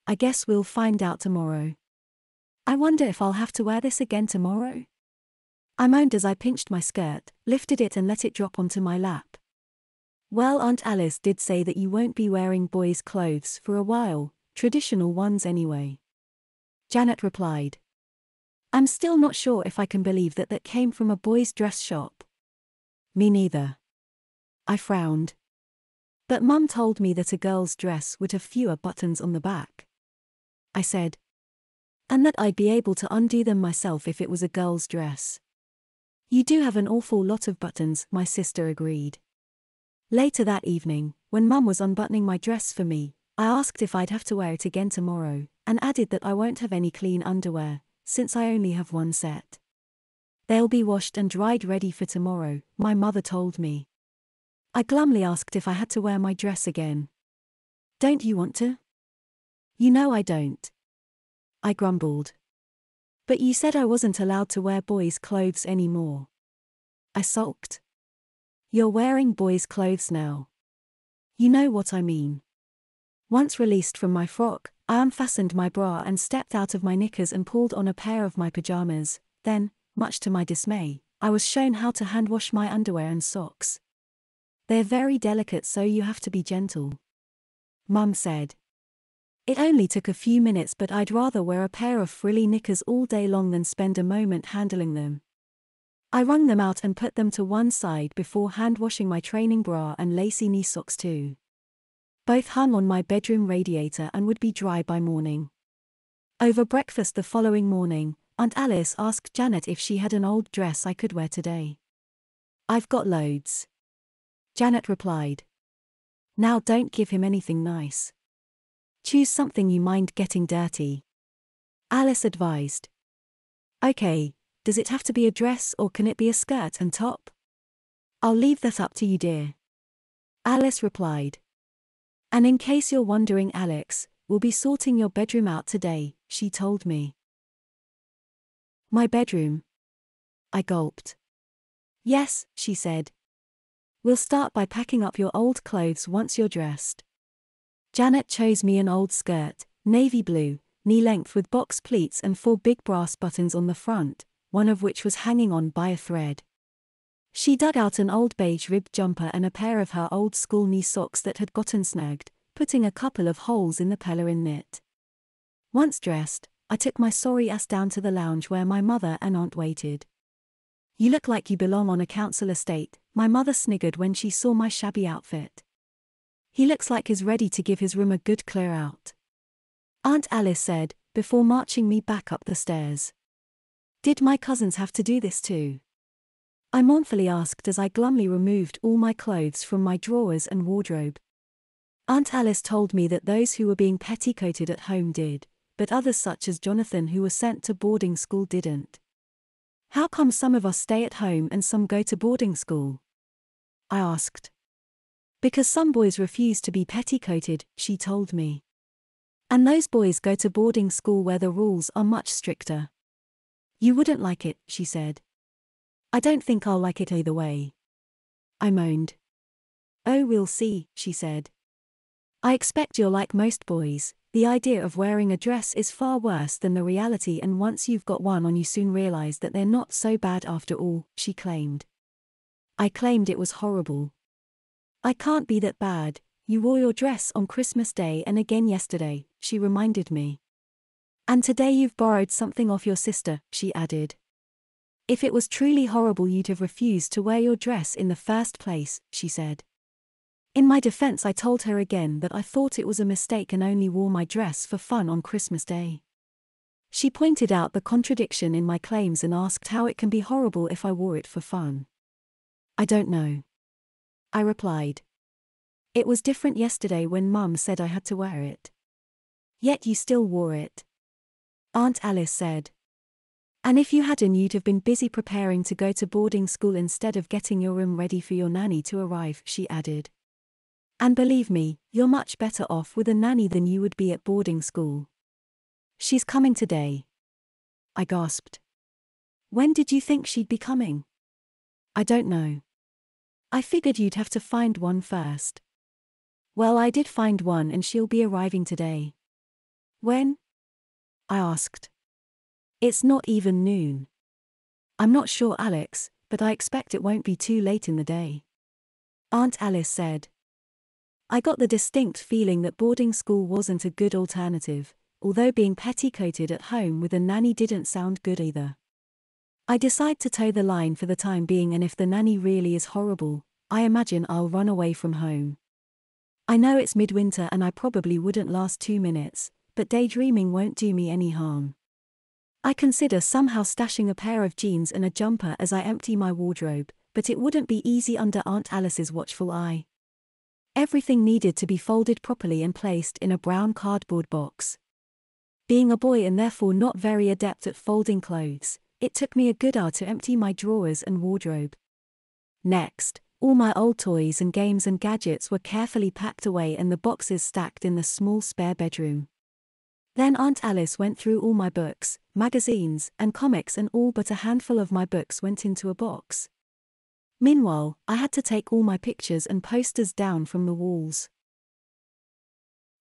Speaker 1: I guess we'll find out tomorrow. I wonder if I'll have to wear this again tomorrow? I moaned as I pinched my skirt, lifted it and let it drop onto my lap. Well, Aunt Alice did say that you won't be wearing boys' clothes for a while, traditional ones anyway. Janet replied. I'm still not sure if I can believe that came from a boys' dress shop. Me neither. I frowned. But Mum told me that a girl's dress would have fewer buttons on the back. I said. And that I'd be able to undo them myself if it was a girl's dress. You do have an awful lot of buttons, my sister agreed. Later that evening, when Mum was unbuttoning my dress for me, I asked if I'd have to wear it again tomorrow, and added that I won't have any clean underwear, since I only have one set. They'll be washed and dried ready for tomorrow, my mother told me. I glumly asked if I had to wear my dress again. Don't you want to? You know I don't. I grumbled. But you said I wasn't allowed to wear boys' clothes anymore. I sulked. You're wearing boys' clothes now. You know what I mean. Once released from my frock, I unfastened my bra and stepped out of my knickers and pulled on a pair of my pajamas. Then, much to my dismay, I was shown how to hand wash my underwear and socks. They're very delicate, so you have to be gentle. Mum said. It only took a few minutes, but I'd rather wear a pair of frilly knickers all day long than spend a moment handling them. I wrung them out and put them to one side before hand-washing my training bra and lacy knee socks too. Both hung on my bedroom radiator and would be dry by morning. Over breakfast the following morning, Aunt Alice asked Janet if she had an old dress I could wear today. I've got loads. Janet replied. Now don't give him anything nice. Choose something you mind getting dirty. Alice advised. Okay, does it have to be a dress or can it be a skirt and top? I'll leave that up to you, dear. Alice replied. And in case you're wondering, Alex, we'll be sorting your bedroom out today, she told me. My bedroom? I gulped. Yes, she said. We'll start by packing up your old clothes once you're dressed. Janet chose me an old skirt, navy blue, knee-length with box pleats and 4 big brass buttons on the front, one of which was hanging on by a thread. She dug out an old beige ribbed jumper and a pair of her old school knee socks that had gotten snagged, putting a couple of holes in the pelerine knit. Once dressed, I took my sorry ass down to the lounge where my mother and aunt waited. You look like you belong on a council estate, my mother sniggered when she saw my shabby outfit. He looks like he's ready to give his room a good clear out. Aunt Alice said, before marching me back up the stairs. Did my cousins have to do this too? I mournfully asked as I glumly removed all my clothes from my drawers and wardrobe. Aunt Alice told me that those who were being petticoated at home did, but others such as Jonathan who was sent to boarding school didn't. How come some of us stay at home and some go to boarding school? I asked. Because some boys refuse to be petticoated, she told me. And those boys go to boarding school where the rules are much stricter. You wouldn't like it, she said. I don't think I'll like it either way. I moaned. Oh, we'll see, she said. I expect you're like most boys, The idea of wearing a dress is far worse than the reality, and once you've got one on you soon realize that they're not so bad after all, she claimed. I claimed it was horrible. I can't be that bad. You wore your dress on Christmas Day and again yesterday, she reminded me. And today you've borrowed something off your sister, she added. If it was truly horrible, you'd have refused to wear your dress in the first place, she said. In my defense, I told her again that I thought it was a mistake and only wore my dress for fun on Christmas Day. She pointed out the contradiction in my claims and asked how it can be horrible if I wore it for fun. I don't know, I replied. It was different yesterday when Mum said I had to wear it. Yet you still wore it, Aunt Alice said. And if you hadn't, you'd have been busy preparing to go to boarding school instead of getting your room ready for your nanny to arrive, she added. And believe me, you're much better off with a nanny than you would be at boarding school. She's coming today, I gasped. When did you think she'd be coming? I don't know. I figured you'd have to find one first. Well, I did find one and she'll be arriving today. When? I asked. It's not even noon. I'm not sure, Alex, but I expect it won't be too late in the day, Aunt Alice said. I got the distinct feeling that boarding school wasn't a good alternative, although being petticoated at home with a nanny didn't sound good either. I decide to toe the line for the time being, and if the nanny really is horrible, I imagine I'll run away from home. I know it's midwinter and I probably wouldn't last 2 minutes, but daydreaming won't do me any harm. I consider somehow stashing a pair of jeans and a jumper as I empty my wardrobe, but it wouldn't be easy under Aunt Alice's watchful eye. Everything needed to be folded properly and placed in a brown cardboard box. Being a boy and therefore not very adept at folding clothes, it took me a good hour to empty my drawers and wardrobe. Next, all my old toys and games and gadgets were carefully packed away and the boxes stacked in the small spare bedroom. Then Aunt Alice went through all my books, magazines, and comics, and all but a handful of my books went into a box. Meanwhile, I had to take all my pictures and posters down from the walls.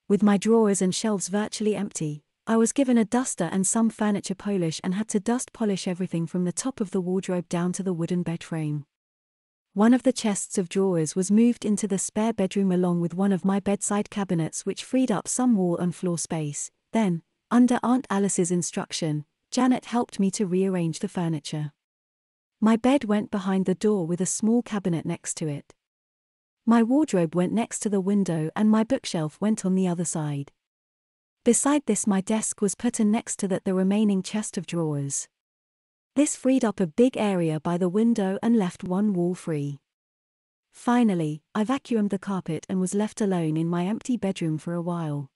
Speaker 1: With my drawers and shelves virtually empty, I was given a duster and some furniture polish and had to dust polish everything from the top of the wardrobe down to the wooden bed frame. One of the chests of drawers was moved into the spare bedroom along with one of my bedside cabinets, which freed up some wall and floor space. Then, under Aunt Alice's instruction, Janet helped me to rearrange the furniture. My bed went behind the door with a small cabinet next to it. My wardrobe went next to the window and my bookshelf went on the other side. Beside this, my desk was put in next to the remaining chest of drawers. This freed up a big area by the window and left one wall free. Finally, I vacuumed the carpet and was left alone in my empty bedroom for a while.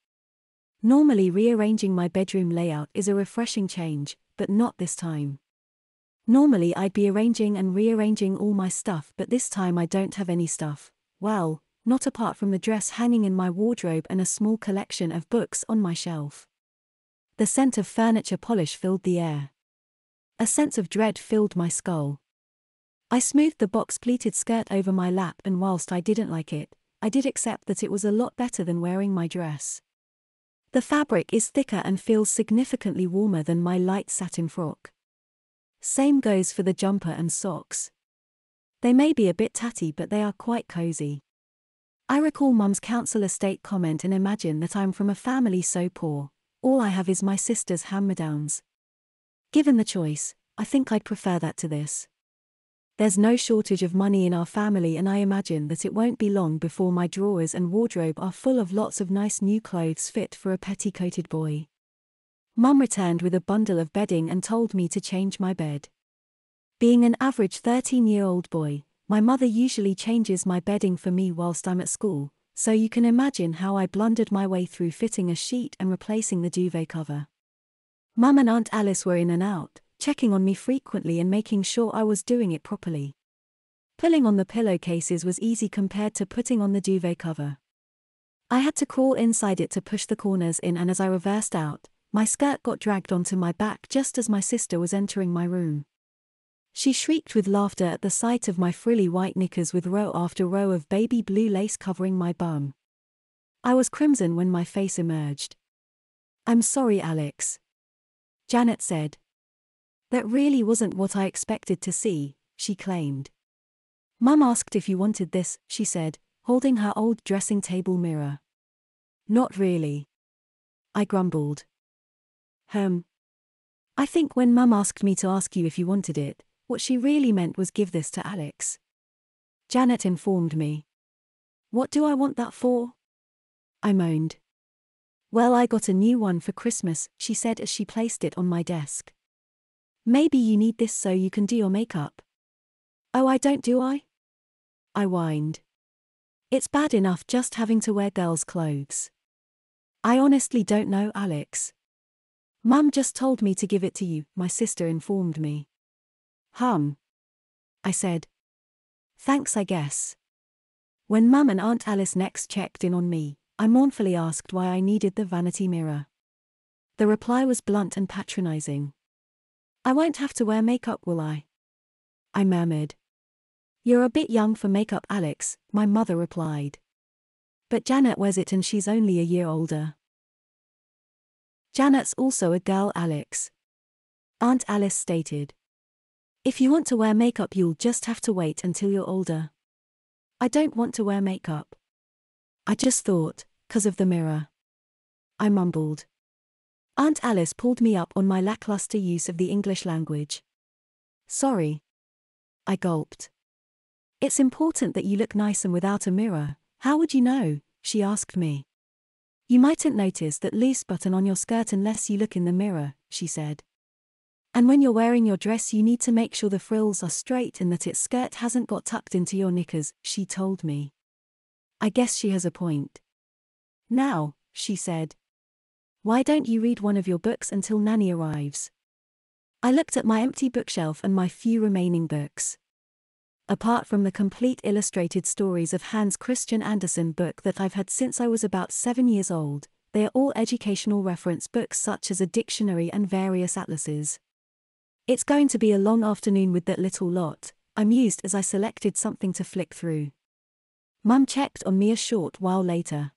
Speaker 1: Normally, rearranging my bedroom layout is a refreshing change, but not this time. Normally I'd be arranging and rearranging all my stuff, but this time I don't have any stuff. Well, not apart from the dress hanging in my wardrobe and a small collection of books on my shelf. The scent of furniture polish filled the air. A sense of dread filled my skull. I smoothed the box-pleated skirt over my lap, and whilst I didn't like it, I did accept that it was a lot better than wearing my dress. The fabric is thicker and feels significantly warmer than my light satin frock. Same goes for the jumper and socks. They may be a bit tatty, but they are quite cozy. I recall Mum's council estate comment and imagine that I'm from a family so poor, all I have is my sister's hand-me-downs. Given the choice, I think I'd prefer that to this. There's no shortage of money in our family, and I imagine that it won't be long before my drawers and wardrobe are full of lots of nice new clothes fit for a petticoated boy. Mum returned with a bundle of bedding and told me to change my bed. Being an average 13-year-old boy, my mother usually changes my bedding for me whilst I'm at school, so you can imagine how I blundered my way through fitting a sheet and replacing the duvet cover. Mum and Aunt Alice were in and out, checking on me frequently and making sure I was doing it properly. Pulling on the pillowcases was easy compared to putting on the duvet cover. I had to crawl inside it to push the corners in, and as I reversed out, my skirt got dragged onto my back just as my sister was entering my room. She shrieked with laughter at the sight of my frilly white knickers with row after row of baby blue lace covering my bum. I was crimson when my face emerged. I'm sorry, Alex, Janet said. That really wasn't what I expected to see, she claimed. Mum asked if you wanted this, she said, holding her old dressing table mirror. Not really, I grumbled. I think when Mum asked me to ask you if you wanted it, what she really meant was give this to Alex. Janet informed me. What do I want that for? I moaned. Well, I got a new one for Christmas, she said as she placed it on my desk. Maybe you need this so you can do your makeup. Oh, I don't, do I? I whined. It's bad enough just having to wear girls' clothes. I honestly don't know, Alex. Mum just told me to give it to you, my sister informed me. I said. Thanks, I guess. When Mum and Aunt Alice next checked in on me, I mournfully asked why I needed the vanity mirror. The reply was blunt and patronizing. I won't have to wear makeup, will I? I murmured. You're a bit young for makeup, Alex, my mother replied. But Janet wears it and she's only a year older. Janet's also a girl, Alex, Aunt Alice stated. If you want to wear makeup, you'll just have to wait until you're older. I don't want to wear makeup. I just thought, 'cause of the mirror. I mumbled. Aunt Alice pulled me up on my lackluster use of the English language. Sorry. I gulped. It's important that you look nice and without a mirror. How would you know? She asked me. You mightn't notice that loose button on your skirt unless you look in the mirror, she said. And when you're wearing your dress, you need to make sure the frills are straight and that its skirt hasn't got tucked into your knickers, she told me. I guess she has a point. Now, she said. Why don't you read one of your books until Nanny arrives? I looked at my empty bookshelf and my few remaining books. Apart from the complete illustrated stories of Hans Christian Andersen book that I've had since I was about 7 years old, they are all educational reference books such as a dictionary and various atlases. It's going to be a long afternoon with that little lot, I mused as I selected something to flick through. Mum checked on me a short while later.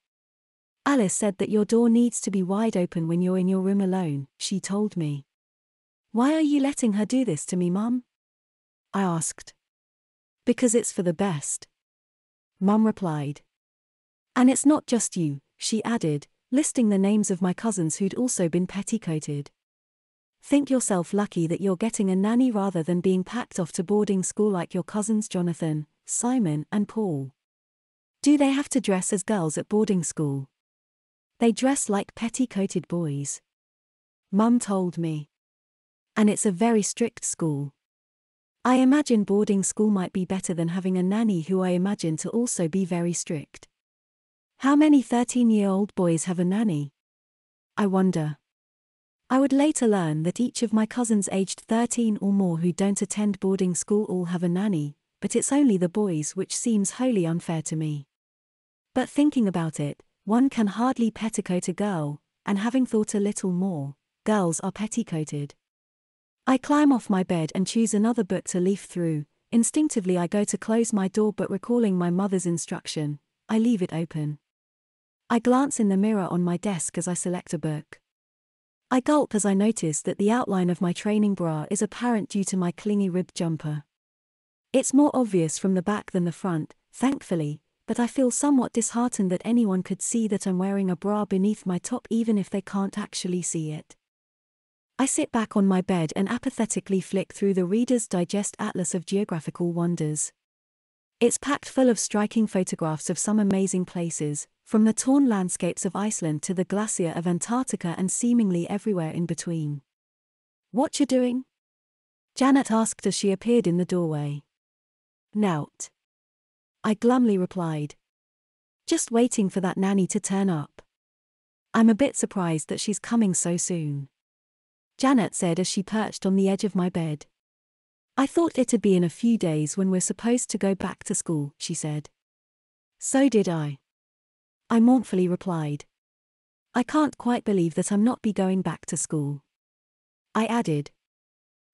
Speaker 1: Alice said that your door needs to be wide open when you're in your room alone, she told me. Why are you letting her do this to me, Mum? I asked. Because it's for the best, Mum replied. And it's not just you, she added, listing the names of my cousins who'd also been petticoated. Think yourself lucky that you're getting a nanny rather than being packed off to boarding school like your cousins Jonathan, Simon, and Paul. Do they have to dress as girls at boarding school? They dress like petticoated boys, Mum told me. And it's a very strict school. I imagine boarding school might be better than having a nanny who I imagine to also be very strict. How many 13-year-old boys have a nanny? I wonder. I would later learn that each of my cousins aged 13 or more who don't attend boarding school all have a nanny, but it's only the boys, which seems wholly unfair to me. But thinking about it, one can hardly petticoat a girl, and having thought a little more, girls are petticoated. I climb off my bed and choose another book to leaf through. Instinctively I go to close my door, but recalling my mother's instruction, I leave it open. I glance in the mirror on my desk as I select a book. I gulp as I notice that the outline of my training bra is apparent due to my clingy ribbed jumper. It's more obvious from the back than the front, thankfully, but I feel somewhat disheartened that anyone could see that I'm wearing a bra beneath my top even if they can't actually see it. I sit back on my bed and apathetically flick through the Reader's Digest Atlas of Geographical Wonders. It's packed full of striking photographs of some amazing places, from the torn landscapes of Iceland to the glacier of Antarctica and seemingly everywhere in between. What you doing? Janet asked as she appeared in the doorway. Nout, I glumly replied. Just waiting for that nanny to turn up. I'm a bit surprised that she's coming so soon, Janet said as she perched on the edge of my bed. I thought it'd be in a few days when we're supposed to go back to school, she said. So did I mournfully replied. I can't quite believe that I'm not be going back to school. I added.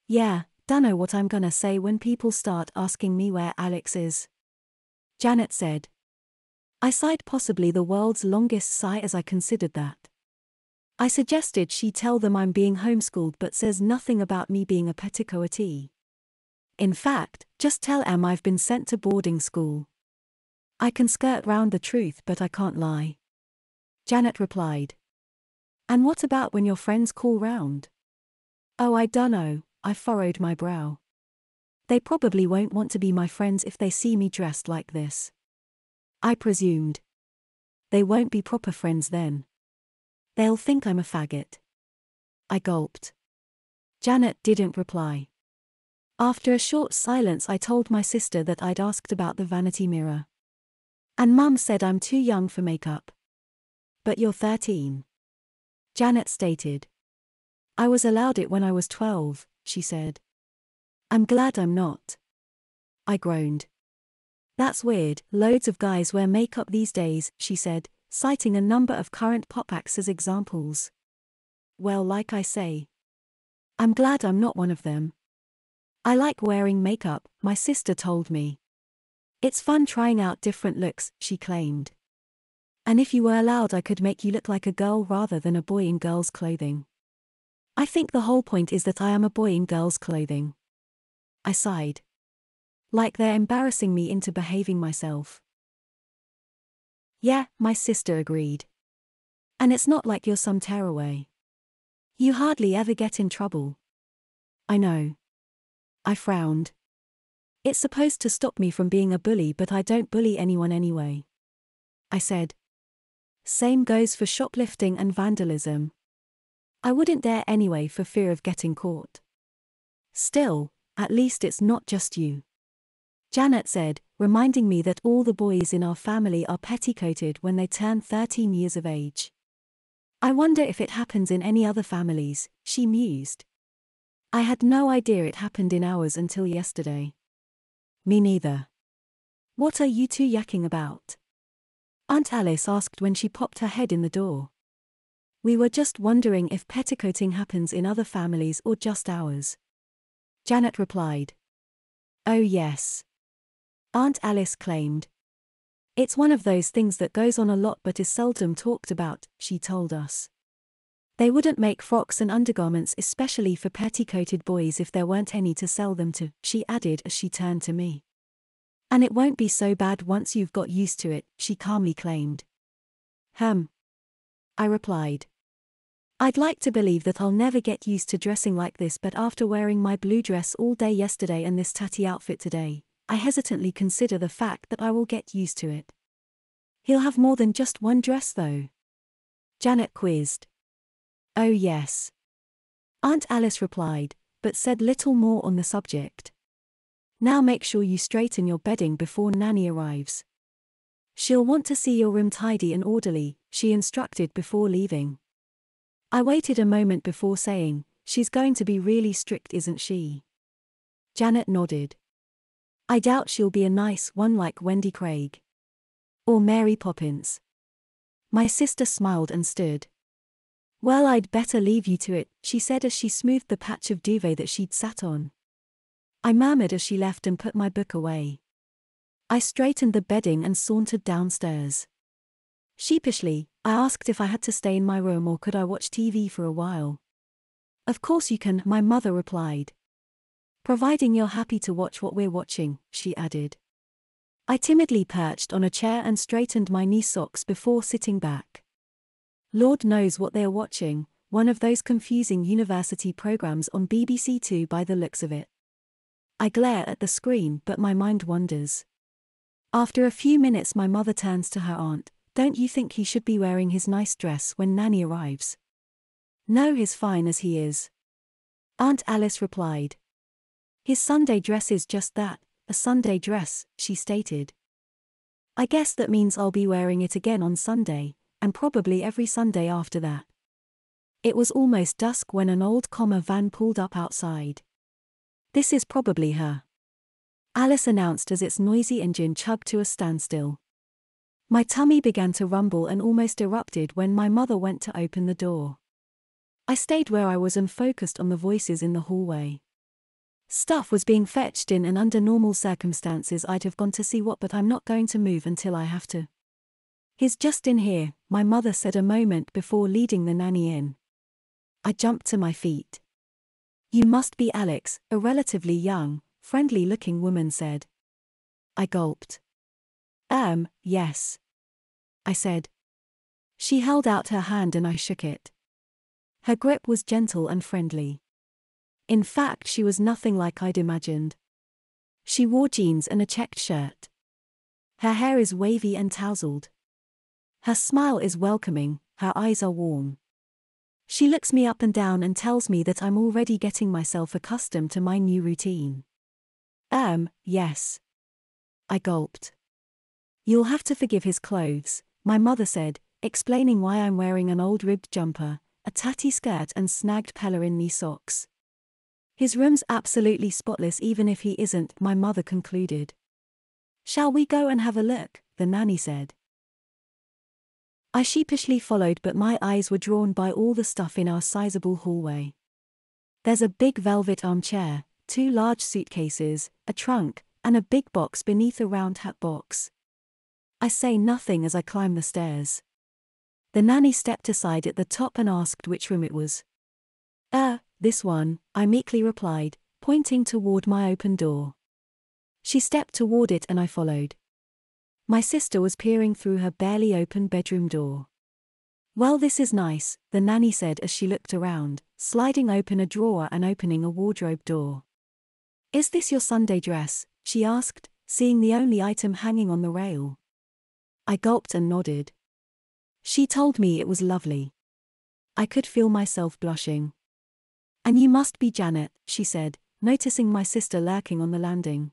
Speaker 1: Yeah, dunno what I'm gonna say when people start asking me where Alex is, Janet said. I sighed, possibly the world's longest sigh as I considered that. I suggested she tell them I'm being homeschooled but says nothing about me being a petticoatee. In fact, just tell Em I've been sent to boarding school. I can skirt round the truth but I can't lie. Janet replied. And what about when your friends call round? Oh, I dunno, I furrowed my brow. They probably won't want to be my friends if they see me dressed like this. I presumed. They won't be proper friends then. They'll think I'm a faggot. I gulped. Janet didn't reply. After a short silence I told my sister that I'd asked about the vanity mirror. And Mum said I'm too young for makeup. But you're 13. Janet stated. I was allowed it when I was 12, she said. I'm glad I'm not. I groaned. That's weird, loads of guys wear makeup these days, she said, citing a number of current pop acts as examples. Well, like I say, I'm glad I'm not one of them. I like wearing makeup, my sister told me. It's fun trying out different looks, she claimed. And if you were allowed, I could make you look like a girl rather than a boy in girls' clothing. I think the whole point is that I am a boy in girls' clothing. I sighed. Like they're embarrassing me into behaving myself. Yeah, my sister agreed. And it's not like you're some tearaway. You hardly ever get in trouble. I know. I frowned. It's supposed to stop me from being a bully, but I don't bully anyone anyway. I said. Same goes for shoplifting and vandalism. I wouldn't dare anyway for fear of getting caught. Still, at least it's not just you. Janet said, reminding me that all the boys in our family are petticoated when they turn 13 years of age. I wonder if it happens in any other families, she mused. I had no idea it happened in ours until yesterday. Me neither. What are you two yakking about? Aunt Alice asked when she popped her head in the door. We were just wondering if petticoating happens in other families or just ours. Janet replied. Oh yes. Aunt Alice claimed. It's one of those things that goes on a lot but is seldom talked about, she told us. They wouldn't make frocks and undergarments especially for petticoated boys if there weren't any to sell them to, she added as she turned to me. And it won't be so bad once you've got used to it, she calmly claimed. I replied. I'd like to believe that I'll never get used to dressing like this, but after wearing my blue dress all day yesterday and this tatty outfit today, I hesitantly consider the fact that I will get used to it. He'll have more than just one dress though? Janet quizzed. Oh yes. Aunt Alice replied, but said little more on the subject. Now make sure you straighten your bedding before Nanny arrives. She'll want to see your room tidy and orderly, she instructed before leaving. I waited a moment before saying, she's going to be really strict, isn't she? Janet nodded. I doubt she'll be a nice one like Wendy Craig. Or Mary Poppins. My sister smiled and stood. Well, I'd better leave you to it, she said as she smoothed the patch of duvet that she'd sat on. I murmured as she left and put my book away. I straightened the bedding and sauntered downstairs. Sheepishly, I asked if I had to stay in my room or could I watch TV for a while. Of course you can, my mother replied. Providing you're happy to watch what we're watching, she added. I timidly perched on a chair and straightened my knee socks before sitting back. Lord knows what they're watching, one of those confusing university programs on BBC Two by the looks of it. I glare at the screen but my mind wanders. After a few minutes my mother turns to her aunt. Don't you think he should be wearing his nice dress when Nanny arrives? No, he's fine as he is. Aunt Alice replied. His Sunday dress is just that, a Sunday dress, she stated. I guess that means I'll be wearing it again on Sunday, and probably every Sunday after that. It was almost dusk when an old comma van pulled up outside. This is probably her. Alice announced as its noisy engine chugged to a standstill. My tummy began to rumble and almost erupted when my mother went to open the door. I stayed where I was and focused on the voices in the hallway. Stuff was being fetched in and under normal circumstances I'd have gone to see what, but I'm not going to move until I have to. He's just in here, my mother said a moment before leading the nanny in. I jumped to my feet. You must be Alex, a relatively young, friendly-looking woman said. I gulped. Yes. I said. She held out her hand and I shook it. Her grip was gentle and friendly. In fact, she was nothing like I'd imagined. She wore jeans and a checked shirt. Her hair is wavy and tousled. Her smile is welcoming, her eyes are warm. She looks me up and down and tells me that I'm already getting myself accustomed to my new routine. Yes. I gulped. You'll have to forgive his clothes, my mother said, explaining why I'm wearing an old ribbed jumper, a tatty skirt and snagged Pellerin knee socks. His room's absolutely spotless even if he isn't, my mother concluded. Shall we go and have a look, the nanny said. I sheepishly followed, but my eyes were drawn by all the stuff in our sizable hallway. There's a big velvet armchair, 2 large suitcases, a trunk, and a big box beneath a round hat box. I say nothing as I climb the stairs. The nanny stepped aside at the top and asked which room it was. This one, I meekly replied, pointing toward my open door. She stepped toward it and I followed. My sister was peering through her barely open bedroom door. Well, this is nice, the nanny said as she looked around, sliding open a drawer and opening a wardrobe door. Is this your Sunday dress? She asked, seeing the only item hanging on the rail. I gulped and nodded. She told me it was lovely. I could feel myself blushing. And you must be Janet, she said, noticing my sister lurking on the landing.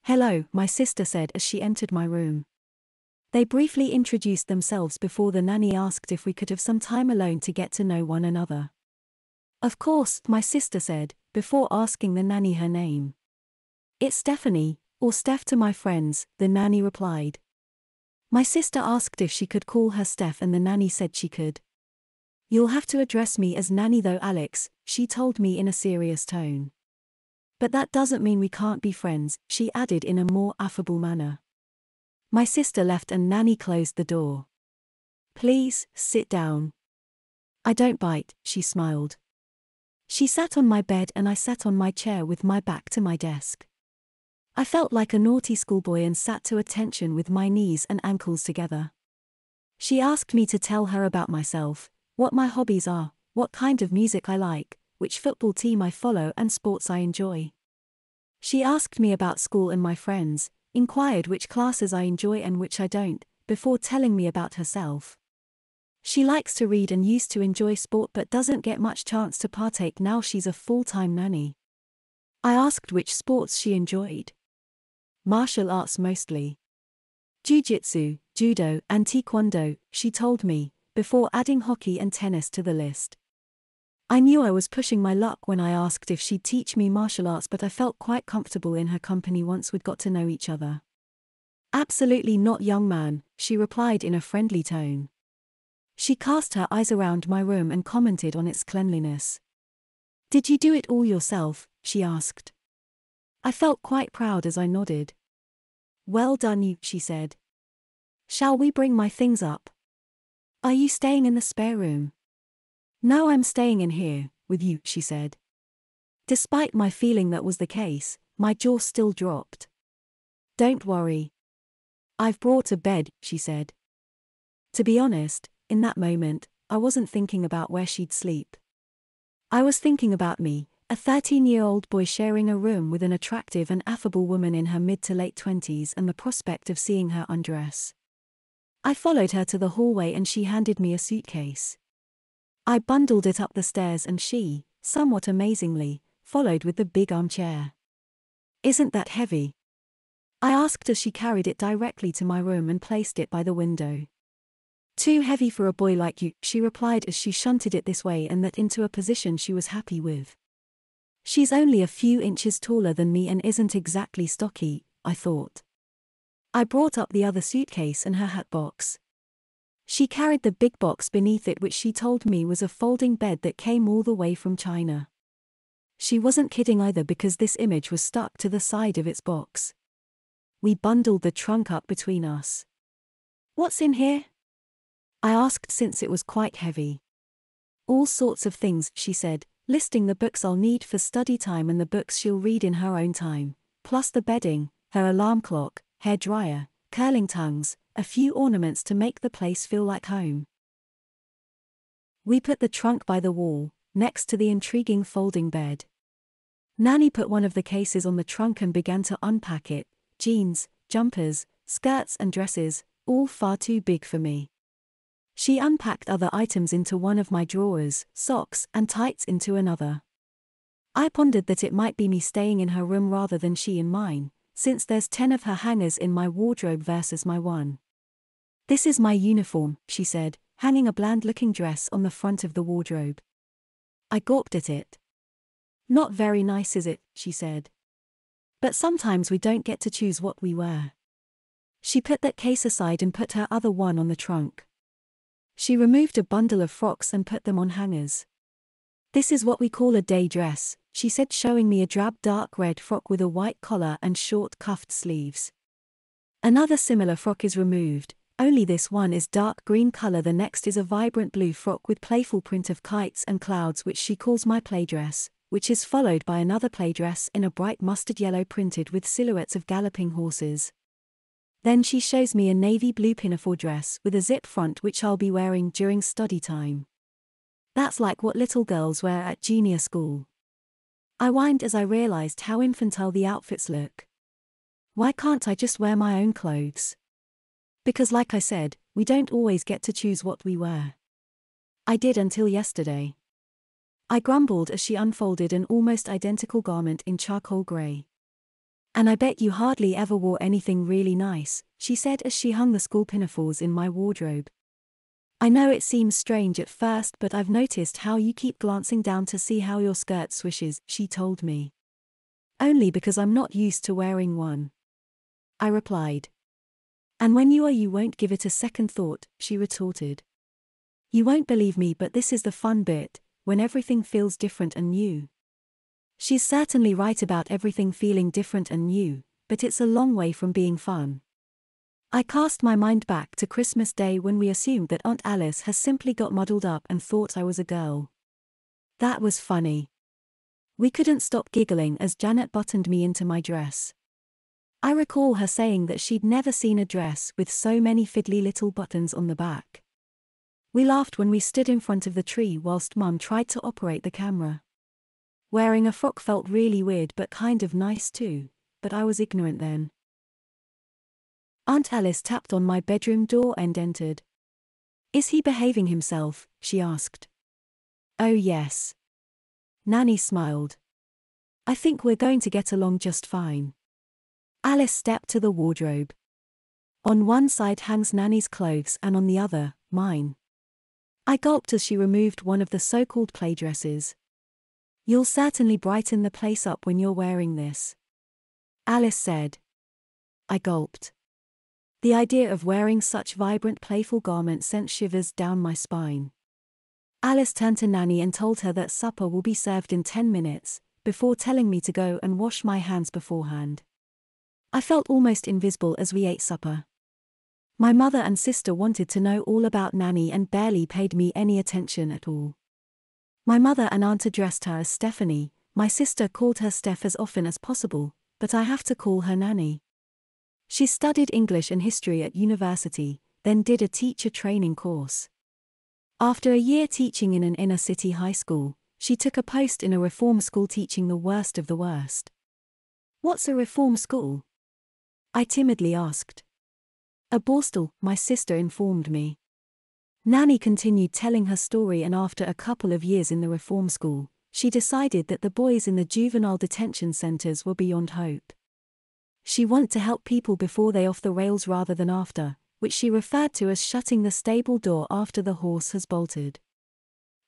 Speaker 1: Hello, my sister said as she entered my room. They briefly introduced themselves before the nanny asked if we could have some time alone to get to know one another. Of course, my sister said, before asking the nanny her name. It's Stephanie, or Steph to my friends, the nanny replied. My sister asked if she could call her Steph and the nanny said she could. You'll have to address me as nanny though, Alex, she told me in a serious tone. But that doesn't mean we can't be friends, she added in a more affable manner. My sister left and nanny closed the door. Please, sit down. I don't bite, she smiled. She sat on my bed and I sat on my chair with my back to my desk. I felt like a naughty schoolboy and sat to attention with my knees and ankles together. She asked me to tell her about myself, what my hobbies are, what kind of music I like, which football team I follow and sports I enjoy. She asked me about school and my friends, inquired which classes I enjoy and which I don't, before telling me about herself. She likes to read and used to enjoy sport but doesn't get much chance to partake now she's a full-time nanny. I asked which sports she enjoyed. Martial arts mostly. Jiu-jitsu, judo and taekwondo, she told me, before adding hockey and tennis to the list. I knew I was pushing my luck when I asked if she'd teach me martial arts, but I felt quite comfortable in her company once we'd got to know each other. Absolutely not, young man, she replied in a friendly tone. She cast her eyes around my room and commented on its cleanliness. Did you do it all yourself? She asked. I felt quite proud as I nodded. Well done you, she said. Shall we bring my things up? Are you staying in the spare room? No, I'm staying in here, with you, she said. Despite my feeling that was the case, my jaw still dropped. Don't worry. I've brought a bed, she said. To be honest, in that moment, I wasn't thinking about where she'd sleep. I was thinking about me, a 13-year-old boy sharing a room with an attractive and affable woman in her mid to late 20s and the prospect of seeing her undress. I followed her to the hallway and she handed me a suitcase. I bundled it up the stairs and she, somewhat amazingly, followed with the big armchair. Isn't that heavy? I asked as she carried it directly to my room and placed it by the window. Too heavy for a boy like you, she replied as she shunted it this way and that into a position she was happy with. She's only a few inches taller than me and isn't exactly stocky, I thought. I brought up the other suitcase and her hat box. She carried the big box beneath it, which she told me was a folding bed that came all the way from China. She wasn't kidding either, because this image was stuck to the side of its box. We bundled the trunk up between us. What's in here? I asked since it was quite heavy. All sorts of things, she said, listing the books I'll need for study time and the books she'll read in her own time, plus the bedding, her alarm clock, hair dryer, curling tongues, a few ornaments to make the place feel like home. We put the trunk by the wall, next to the intriguing folding bed. Nanny put one of the cases on the trunk and began to unpack it: jeans, jumpers, skirts and dresses, all far too big for me. She unpacked other items into one of my drawers, socks and tights into another. I pondered that it might be me staying in her room rather than she in mine, since there's 10 of her hangers in my wardrobe versus my one. This is my uniform, she said, hanging a bland-looking dress on the front of the wardrobe. I gawped at it. Not very nice, is it? She said. But sometimes we don't get to choose what we wear. She put that case aside and put her other one on the trunk. She removed a bundle of frocks and put them on hangers. This is what we call a day dress, she said, showing me a drab dark red frock with a white collar and short cuffed sleeves. Another similar frock is removed, only this one is dark green color. The next is a vibrant blue frock with playful print of kites and clouds, which she calls my playdress, which is followed by another playdress in a bright mustard yellow printed with silhouettes of galloping horses. Then she shows me a navy blue pinafore dress with a zip front, which I'll be wearing during study time. That's like what little girls wear at junior school. I whined as I realized how infantile the outfits look. Why can't I just wear my own clothes? Because like I said, we don't always get to choose what we wear. I did until yesterday. I grumbled as she unfolded an almost identical garment in charcoal grey. And I bet you hardly ever wore anything really nice, she said as she hung the school pinafores in my wardrobe. I know it seems strange at first, but I've noticed how you keep glancing down to see how your skirt swishes, she told me. Only because I'm not used to wearing one, I replied. And when you are, you won't give it a second thought, she retorted. You won't believe me, but this is the fun bit, when everything feels different and new. She's certainly right about everything feeling different and new, but it's a long way from being fun. I cast my mind back to Christmas Day when we assumed that Aunt Alice has simply got muddled up and thought I was a girl. That was funny. We couldn't stop giggling as Janet buttoned me into my dress. I recall her saying that she'd never seen a dress with so many fiddly little buttons on the back. We laughed when we stood in front of the tree whilst Mum tried to operate the camera. Wearing a frock felt really weird but kind of nice too, but I was ignorant then. Aunt Alice tapped on my bedroom door and entered. Is he behaving himself? She asked. Oh yes. Nanny smiled. I think we're going to get along just fine. Alice stepped to the wardrobe. On one side hangs Nanny's clothes and on the other, mine. I gulped as she removed one of the so-called playdresses. You'll certainly brighten the place up when you're wearing this, Alice said. I gulped. The idea of wearing such vibrant, playful garments sent shivers down my spine. Alice turned to Nanny and told her that supper will be served in 10 minutes, before telling me to go and wash my hands beforehand. I felt almost invisible as we ate supper. My mother and sister wanted to know all about Nanny and barely paid me any attention at all. My mother and aunt addressed her as Stephanie, my sister called her Steph as often as possible, but I have to call her Nanny. She studied English and history at university, then did a teacher training course. After a year teaching in an inner-city high school, she took a post in a reform school teaching the worst of the worst. What's a reform school? I timidly asked. A borstal, my sister informed me. Nanny continued telling her story, and after a couple of years in the reform school, she decided that the boys in the juvenile detention centers were beyond hope. She wanted to help people before they off the rails rather than after, which she referred to as shutting the stable door after the horse has bolted.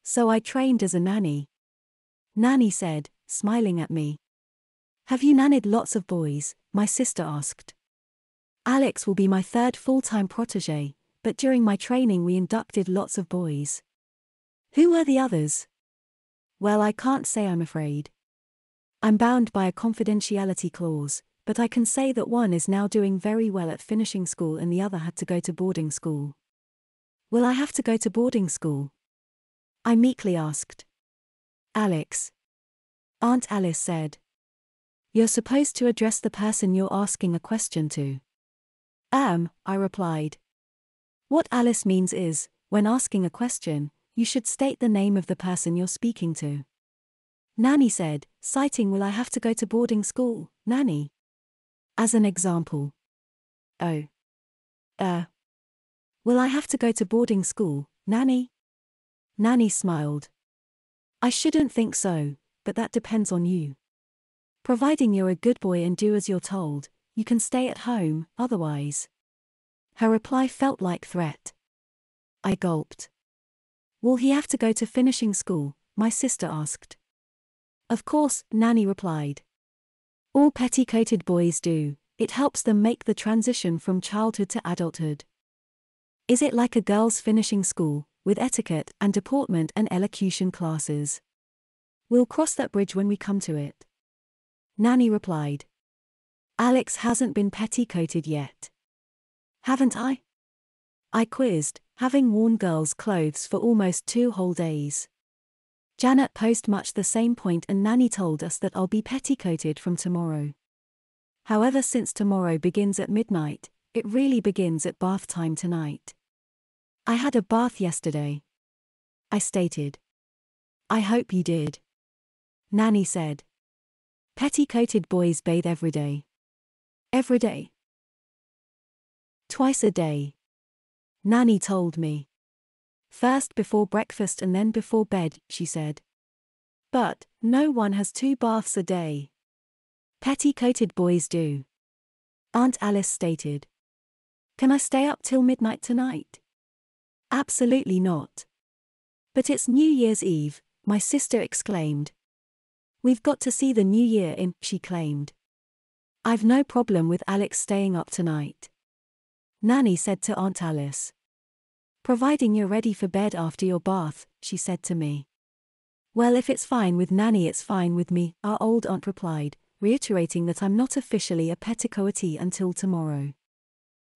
Speaker 1: So I trained as a nanny. Nanny said, smiling at me. Have you nannied lots of boys? My sister asked. Alex will be my third full-time protégé, but during my training we inducted lots of boys. Who were the others? Well, I can't say, I'm afraid. I'm bound by a confidentiality clause, but I can say that one is now doing very well at finishing school and the other had to go to boarding school. Will I have to go to boarding school? I meekly asked. Alex. Aunt Alice said. You're supposed to address the person you're asking a question to. I replied. What Alice means is, when asking a question, you should state the name of the person you're speaking to. Nanny said, citing will I have to go to boarding school, Nanny? As an example. Oh. Will I have to go to boarding school, Nanny? Nanny smiled. I shouldn't think so, but that depends on you. Providing you're a good boy and do as you're told, you can stay at home, otherwise. Her reply felt like threat. I gulped. Will he have to go to finishing school? My sister asked. Of course, Nanny replied. All petticoated boys do, it helps them make the transition from childhood to adulthood. Is it like a girl's finishing school, with etiquette and deportment and elocution classes? We'll cross that bridge when we come to it. Nanny replied. Alex hasn't been petticoated yet. Haven't I? I quizzed, having worn girls' clothes for almost 2 whole days. Janet posed much the same point and Nanny told us that I'll be petticoated from tomorrow. However, since tomorrow begins at midnight, it really begins at bath time tonight. I had a bath yesterday. I stated. I hope you did. Nanny said. Petticoated boys bathe every day. Every day. Twice a day. Nanny told me. First before breakfast and then before bed, she said. But, no one has 2 baths a day. Petticoated boys do. Aunt Alice stated. Can I stay up till midnight tonight? Absolutely not. But it's New Year's Eve, my sister exclaimed. We've got to see the new year in, she claimed. I've no problem with Alex staying up tonight. Nanny said to Aunt Alice. Providing you're ready for bed after your bath, she said to me. Well, if it's fine with Nanny, it's fine with me, our old aunt replied, reiterating that I'm not officially a petticoatee until tomorrow.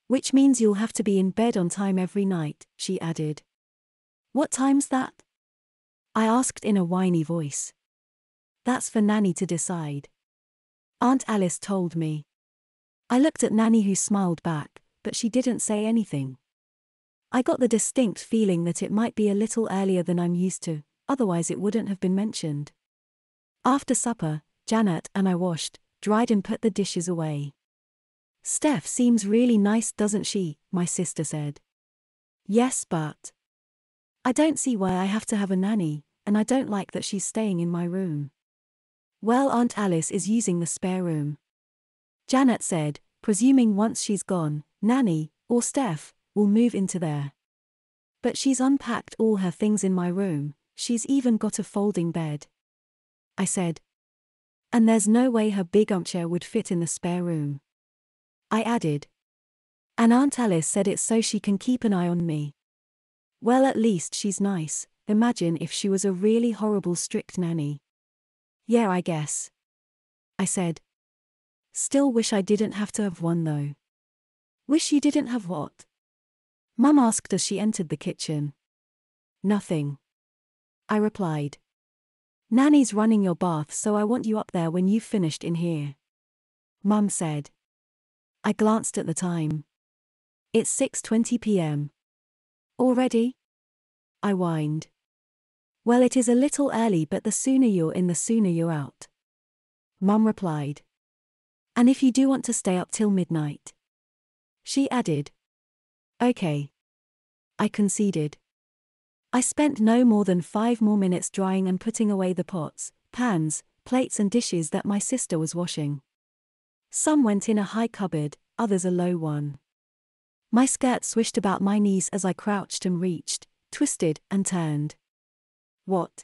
Speaker 1: Which means you'll have to be in bed on time every night, she added. What time's that? I asked in a whiny voice. That's for Nanny to decide. Aunt Alice told me. I looked at Nanny, who smiled back, but she didn't say anything. I got the distinct feeling that it might be a little earlier than I'm used to, otherwise it wouldn't have been mentioned. After supper, Janet and I washed, dried and put the dishes away. Steph seems really nice, doesn't she? My sister said. Yes, but I don't see why I have to have a nanny, and I don't like that she's staying in my room. Well, Aunt Alice is using the spare room. Janet said, presuming once she's gone, Nanny, or Steph, will move into there. But she's unpacked all her things in my room, she's even got a folding bed. I said. And there's no way her big armchair would fit in the spare room. I added. And Aunt Alice said it's so she can keep an eye on me. Well, at least she's nice. Imagine if she was a really horrible strict nanny. Yeah, I guess. I said. Still wish I didn't have to have one though. Wish you didn't have what? Mum asked as she entered the kitchen. Nothing. I replied. Nanny's running your bath, so I want you up there when you've finished in here. Mum said. I glanced at the time. It's 6:20 p.m. Already? I whined. Well, it is a little early, but the sooner you're in, the sooner you're out. Mum replied. And if you do want to stay up till midnight? She added. Okay. I conceded. I spent no more than 5 more minutes drying and putting away the pots, pans, plates and dishes that my sister was washing. Some went in a high cupboard, others a low one. My skirt swished about my knees as I crouched and reached, twisted and turned. What?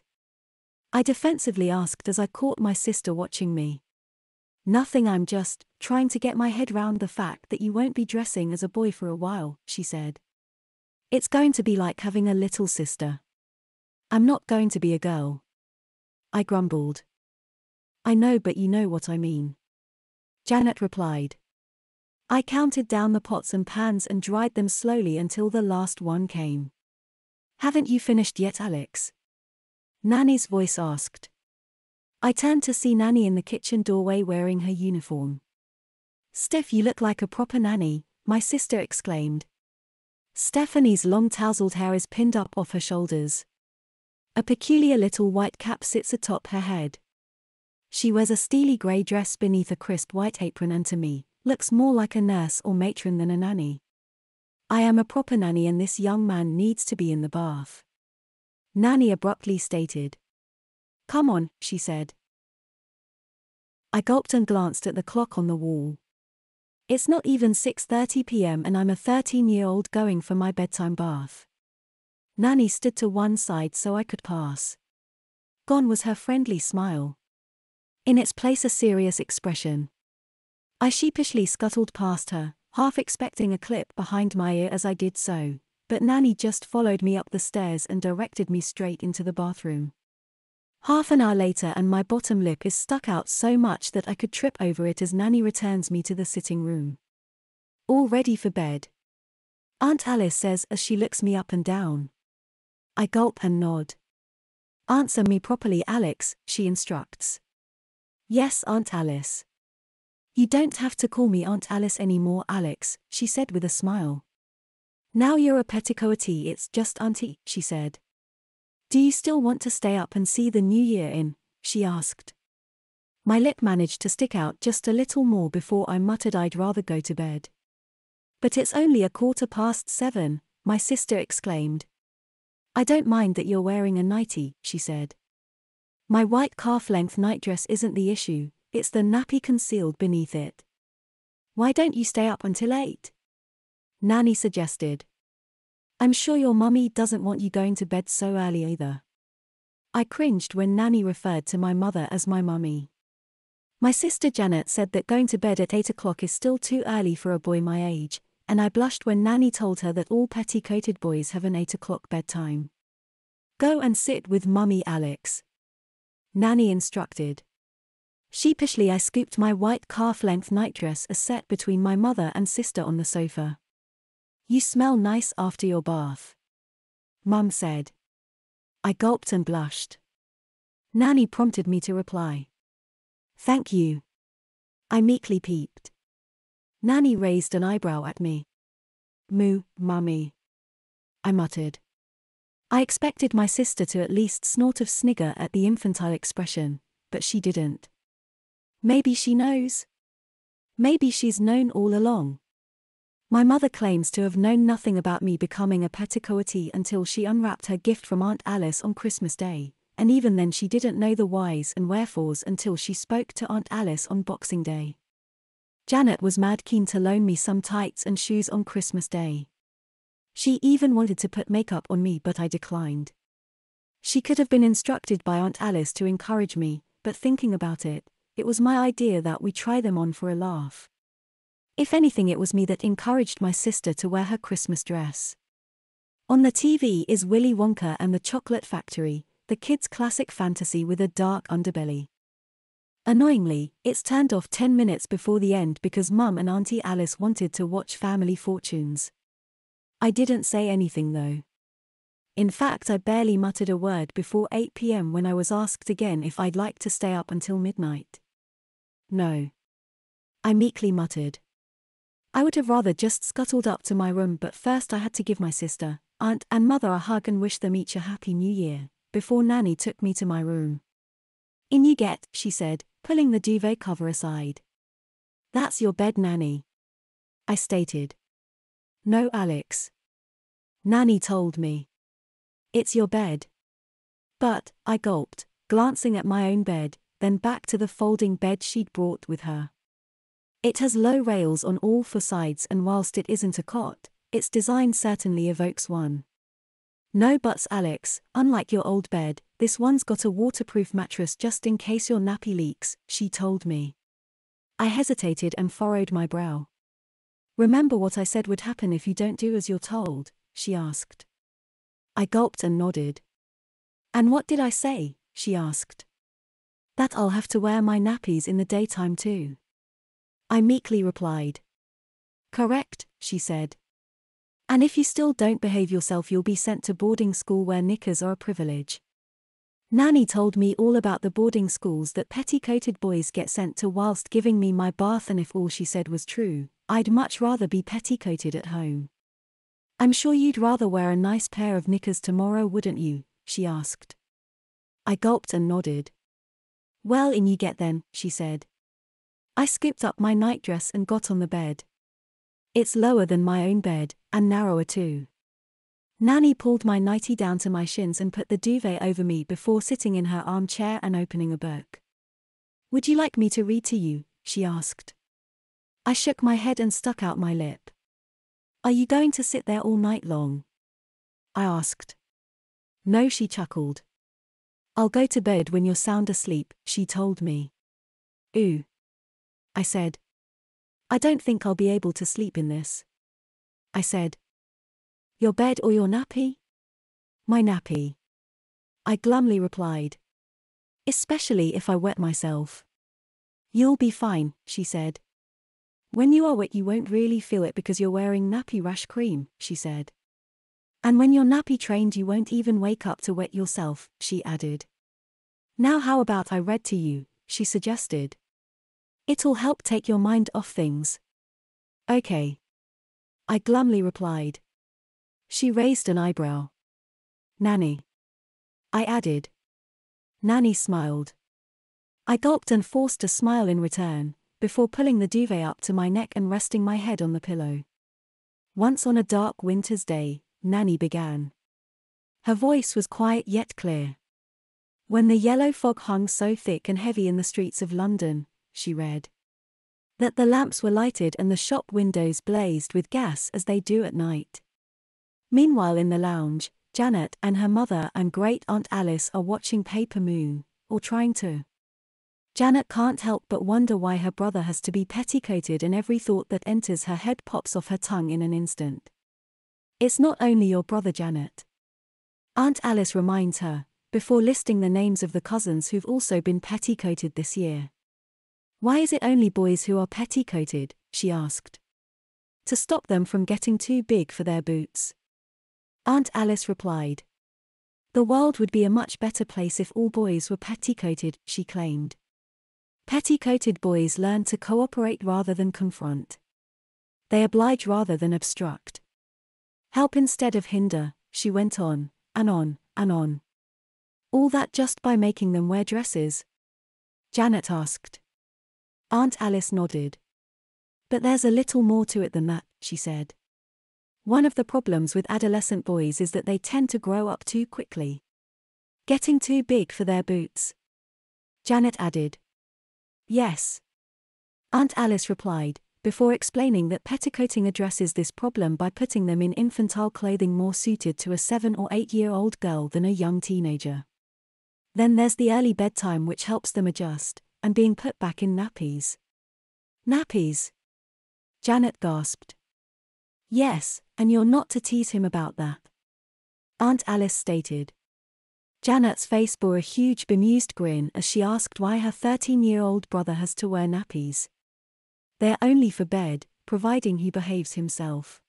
Speaker 1: I defensively asked as I caught my sister watching me. Nothing, I'm just trying to get my head round the fact that you won't be dressing as a boy for a while, she said. It's going to be like having a little sister. I'm not going to be a girl. I grumbled. I know, but you know what I mean. Janet replied. I counted down the pots and pans and dried them slowly until the last one came. Haven't you finished yet, Alex? Nanny's voice asked. I turned to see Nanny in the kitchen doorway wearing her uniform. Steph, you look like a proper nanny, my sister exclaimed. Stephanie's long tousled hair is pinned up off her shoulders. A peculiar little white cap sits atop her head. She wears a steely grey dress beneath a crisp white apron and to me, looks more like a nurse or matron than a nanny. I am a proper nanny and this young man needs to be in the bath. Nanny abruptly stated. Come on, she said. I gulped and glanced at the clock on the wall. It's not even 6:30 p.m. and I'm a 13-year-old going for my bedtime bath. Nanny stood to one side so I could pass. Gone was her friendly smile. In its place a serious expression. I sheepishly scuttled past her, half expecting a clip behind my ear as I did so, but Nanny just followed me up the stairs and directed me straight into the bathroom. Half an hour later and my bottom lip is stuck out so much that I could trip over it as Nanny returns me to the sitting room. All ready for bed? Aunt Alice says as she looks me up and down. I gulp and nod. Answer me properly, Alex, she instructs. Yes, Aunt Alice. You don't have to call me Aunt Alice anymore, Alex, she said with a smile. Now you're a petticoatee, it's just Auntie, she said. Do you still want to stay up and see the new year in? She asked. My lip managed to stick out just a little more before I muttered I'd rather go to bed. But it's only 7:15, my sister exclaimed. I don't mind that you're wearing a nightie, she said. My white calf-length nightdress isn't the issue, it's the nappy concealed beneath it. Why don't you stay up until 8? Nanny suggested. I'm sure your mummy doesn't want you going to bed so early either. I cringed when Nanny referred to my mother as my mummy. My sister Janet said that going to bed at 8 o'clock is still too early for a boy my age, and I blushed when Nanny told her that all petticoated boys have an 8 o'clock bedtime. Go and sit with Mummy, Alex. Nanny instructed. Sheepishly I scooped my white calf-length nightdress set between my mother and sister on the sofa. You smell nice after your bath, Mum said. I gulped and blushed. Nanny prompted me to reply. Thank you. I meekly peeped. Nanny raised an eyebrow at me. Moo, Mummy, I muttered. I expected my sister to at least snort of snigger at the infantile expression, but she didn't. Maybe she knows. Maybe she's known all along. My mother claims to have known nothing about me becoming a petticoatee until she unwrapped her gift from Aunt Alice on Christmas Day, and even then she didn't know the whys and wherefores until she spoke to Aunt Alice on Boxing Day. Janet was mad keen to loan me some tights and shoes on Christmas Day. She even wanted to put makeup on me but I declined. She could have been instructed by Aunt Alice to encourage me, but thinking about it, it was my idea that we try them on for a laugh. If anything, it was me that encouraged my sister to wear her Christmas dress. On the TV is Willy Wonka and the Chocolate Factory, the kids' classic fantasy with a dark underbelly. Annoyingly, it's turned off 10 minutes before the end because Mum and Auntie Alice wanted to watch Family Fortunes. I didn't say anything though. In fact, I barely muttered a word before 8 p.m. when I was asked again if I'd like to stay up until midnight. No. I meekly muttered. I would have rather just scuttled up to my room, but first I had to give my sister, aunt and mother a hug and wish them each a happy new year, before Nanny took me to my room. In you get, she said, pulling the duvet cover aside. That's your bed, Nanny, I stated. No, Alex. Nanny told me. It's your bed. But, I gulped, glancing at my own bed, then back to the folding bed she'd brought with her. It has low rails on all four sides, and whilst it isn't a cot, its design certainly evokes one. No buts, Alex, unlike your old bed, this one's got a waterproof mattress just in case your nappy leaks, she told me. I hesitated and furrowed my brow. Remember what I said would happen if you don't do as you're told, she asked. I gulped and nodded. And what did I say? She asked. That I'll have to wear my nappies in the daytime too. I meekly replied. Correct, she said. And if you still don't behave yourself, you'll be sent to boarding school where knickers are a privilege. Nanny told me all about the boarding schools that petticoated boys get sent to whilst giving me my bath, and if all she said was true, I'd much rather be petticoated at home. I'm sure you'd rather wear a nice pair of knickers tomorrow, wouldn't you? She asked. I gulped and nodded. Well, in you get then, she said. I scooped up my nightdress and got on the bed. It's lower than my own bed, and narrower too. Nanny pulled my nightie down to my shins and put the duvet over me before sitting in her armchair and opening a book. Would you like me to read to you? She asked. I shook my head and stuck out my lip. Are you going to sit there all night long? I asked. No, she chuckled. I'll go to bed when you're sound asleep, she told me. Ooh. I said. I don't think I'll be able to sleep in this. I said. Your bed or your nappy? My nappy. I glumly replied. Especially if I wet myself. You'll be fine, she said. When you are wet you won't really feel it because you're wearing nappy rash cream, she said. And when you're nappy trained you won't even wake up to wet yourself, she added. Now how about I read to you, she suggested. It'll help take your mind off things. Okay. I glumly replied. She raised an eyebrow. Nanny. I added. Nanny smiled. I gulped and forced a smile in return, before pulling the duvet up to my neck and resting my head on the pillow. Once on a dark winter's day, Nanny began. Her voice was quiet yet clear. When the yellow fog hung so thick and heavy in the streets of London, she read, that the lamps were lighted and the shop windows blazed with gas as they do at night. Meanwhile in the lounge, Janet and her mother and great-aunt Alice are watching Paper Moon, or trying to. Janet can't help but wonder why her brother has to be petticoated, and every thought that enters her head pops off her tongue in an instant. It's not only your brother, Janet. Aunt Alice reminds her, before listing the names of the cousins who've also been petticoated this year. Why is it only boys who are petticoated? She asked. To stop them from getting too big for their boots. Aunt Alice replied. The world would be a much better place if all boys were petticoated, she claimed. Petticoated boys learn to cooperate rather than confront. They oblige rather than obstruct. Help instead of hinder, she went on, and on, and on. All that just by making them wear dresses? Janet asked. Aunt Alice nodded. But there's a little more to it than that, she said. One of the problems with adolescent boys is that they tend to grow up too quickly. Getting too big for their boots. Janet added. Yes. Aunt Alice replied, before explaining that petticoating addresses this problem by putting them in infantile clothing more suited to a 7 or 8-year-old girl than a young teenager. Then there's the early bedtime which helps them adjust, and being put back in nappies. Nappies? Janet gasped. Yes, and you're not to tease him about that. Aunt Alice stated. Janet's face bore a huge bemused grin as she asked why her 13-year-old brother has to wear nappies. They're only for bed, providing he behaves himself.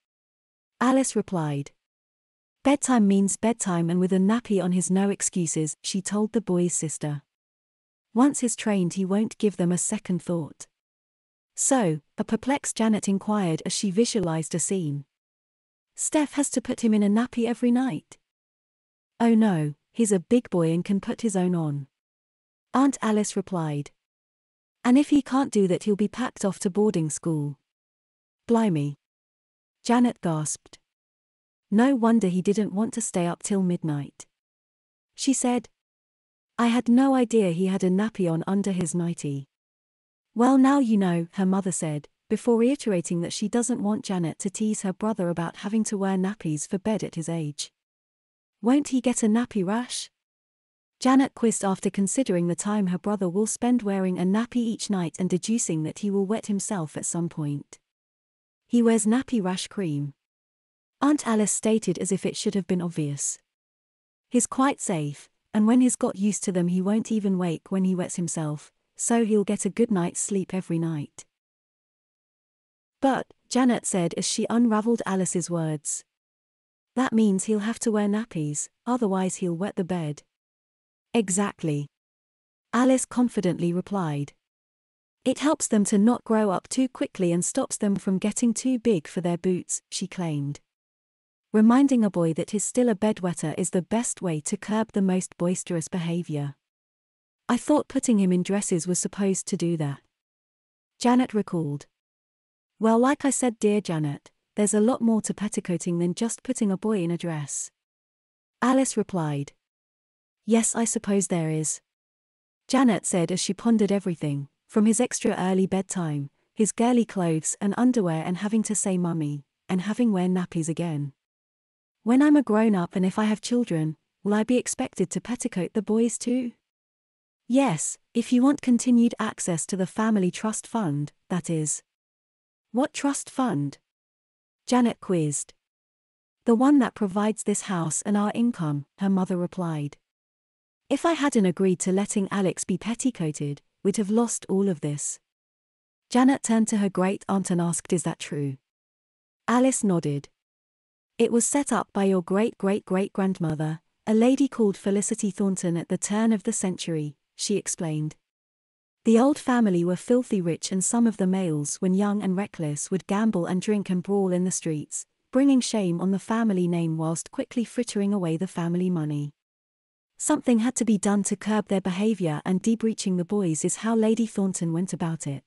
Speaker 1: Alice replied. Bedtime means bedtime, and with a nappy on his no excuses, she told the boy's sister. Once he's trained he won't give them a second thought. So, a perplexed Janet inquired as she visualized a scene. Steph has to put him in a nappy every night. Oh no, he's a big boy and can put his own on. Aunt Alice replied. And if he can't do that he'll be packed off to boarding school. Blimey. Janet gasped. No wonder he didn't want to stay up till midnight. She said. I had no idea he had a nappy on under his nightie. Well, now you know, her mother said, before reiterating that she doesn't want Janet to tease her brother about having to wear nappies for bed at his age. Won't he get a nappy rash? Janet quizzed after considering the time her brother will spend wearing a nappy each night and deducing that he will wet himself at some point. He wears nappy rash cream. Aunt Alice stated as if it should have been obvious. He's quite safe, and when he's got used to them he won't even wake when he wets himself, so he'll get a good night's sleep every night. But, Janet said as she unraveled Alice's words. That means he'll have to wear nappies, otherwise he'll wet the bed. Exactly. Alice confidently replied. It helps them to not grow up too quickly and stops them from getting too big for their boots, she claimed. Reminding a boy that he's still a bedwetter is the best way to curb the most boisterous behavior. I thought putting him in dresses was supposed to do that. Janet recalled. Well, like I said, dear Janet, there's a lot more to petticoating than just putting a boy in a dress. Alice replied. Yes, I suppose there is. Janet said as she pondered everything, from his extra early bedtime, his girly clothes and underwear and having to say mummy, and having wear nappies again. When I'm a grown-up and if I have children, will I be expected to petticoat the boys too? Yes, if you want continued access to the family trust fund, that is. What trust fund? Janet quizzed. The one that provides this house and our income, her mother replied. If I hadn't agreed to letting Alex be petticoated, we'd have lost all of this. Janet turned to her great-aunt and asked, is that true? Alice nodded. It was set up by your great-great-great-grandmother, a lady called Felicity Thornton at the turn of the century, she explained. The old family were filthy rich and some of the males, when young and reckless, would gamble and drink and brawl in the streets, bringing shame on the family name whilst quickly frittering away the family money. Something had to be done to curb their behaviour, and debreaching the boys is how Lady Thornton went about it.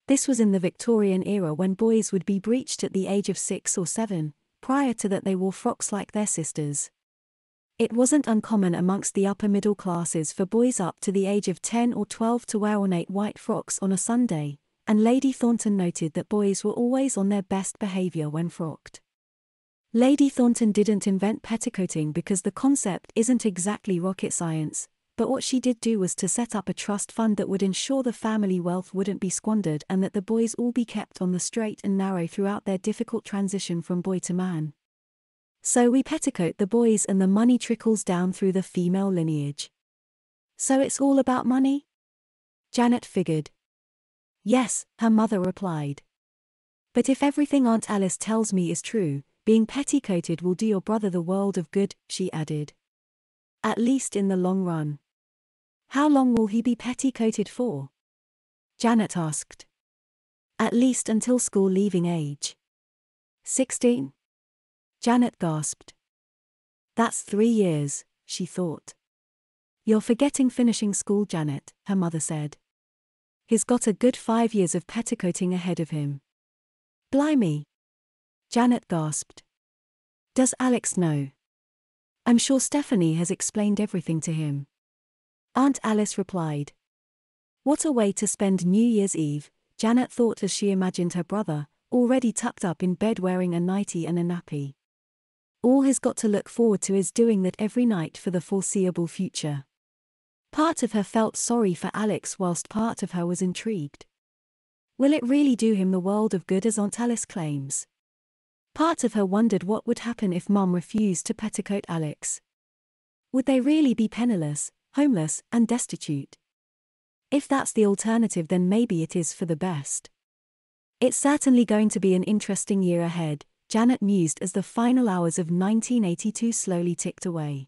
Speaker 1: This was in the Victorian era when boys would be breeched at the age of 6 or 7, prior to that they wore frocks like their sisters. It wasn't uncommon amongst the upper middle classes for boys up to the age of 10 or 12 to wear ornate white frocks on a Sunday, and Lady Thornton noted that boys were always on their best behaviour when frocked. Lady Thornton didn't invent petticoating because the concept isn't exactly rocket science, but what she did do was to set up a trust fund that would ensure the family wealth wouldn't be squandered and that the boys all be kept on the straight and narrow throughout their difficult transition from boy to man. So we petticoat the boys and the money trickles down through the female lineage. So it's all about money? Janet figured. Yes, her mother replied. But if everything Aunt Alice tells me is true, being petticoated will do your brother the world of good, she added. At least in the long run. How long will he be petticoated for? Janet asked. At least until school leaving age. 16? Janet gasped. That's 3 years, she thought. You're forgetting finishing school, Janet, her mother said. He's got a good 5 years of petticoating ahead of him. Blimey! Janet gasped. Does Alex know? I'm sure Stephanie has explained everything to him. Aunt Alice replied. What a way to spend New Year's Eve, Janet thought as she imagined her brother, already tucked up in bed wearing a nightie and a nappy. All he's got to look forward to is doing that every night for the foreseeable future. Part of her felt sorry for Alex whilst part of her was intrigued. Will it really do him the world of good as Aunt Alice claims? Part of her wondered what would happen if Mum refused to petticoat Alex. Would they really be penniless, homeless, and destitute? If that's the alternative, then maybe it is for the best. It's certainly going to be an interesting year ahead, Janet mused as the final hours of 1982 slowly ticked away.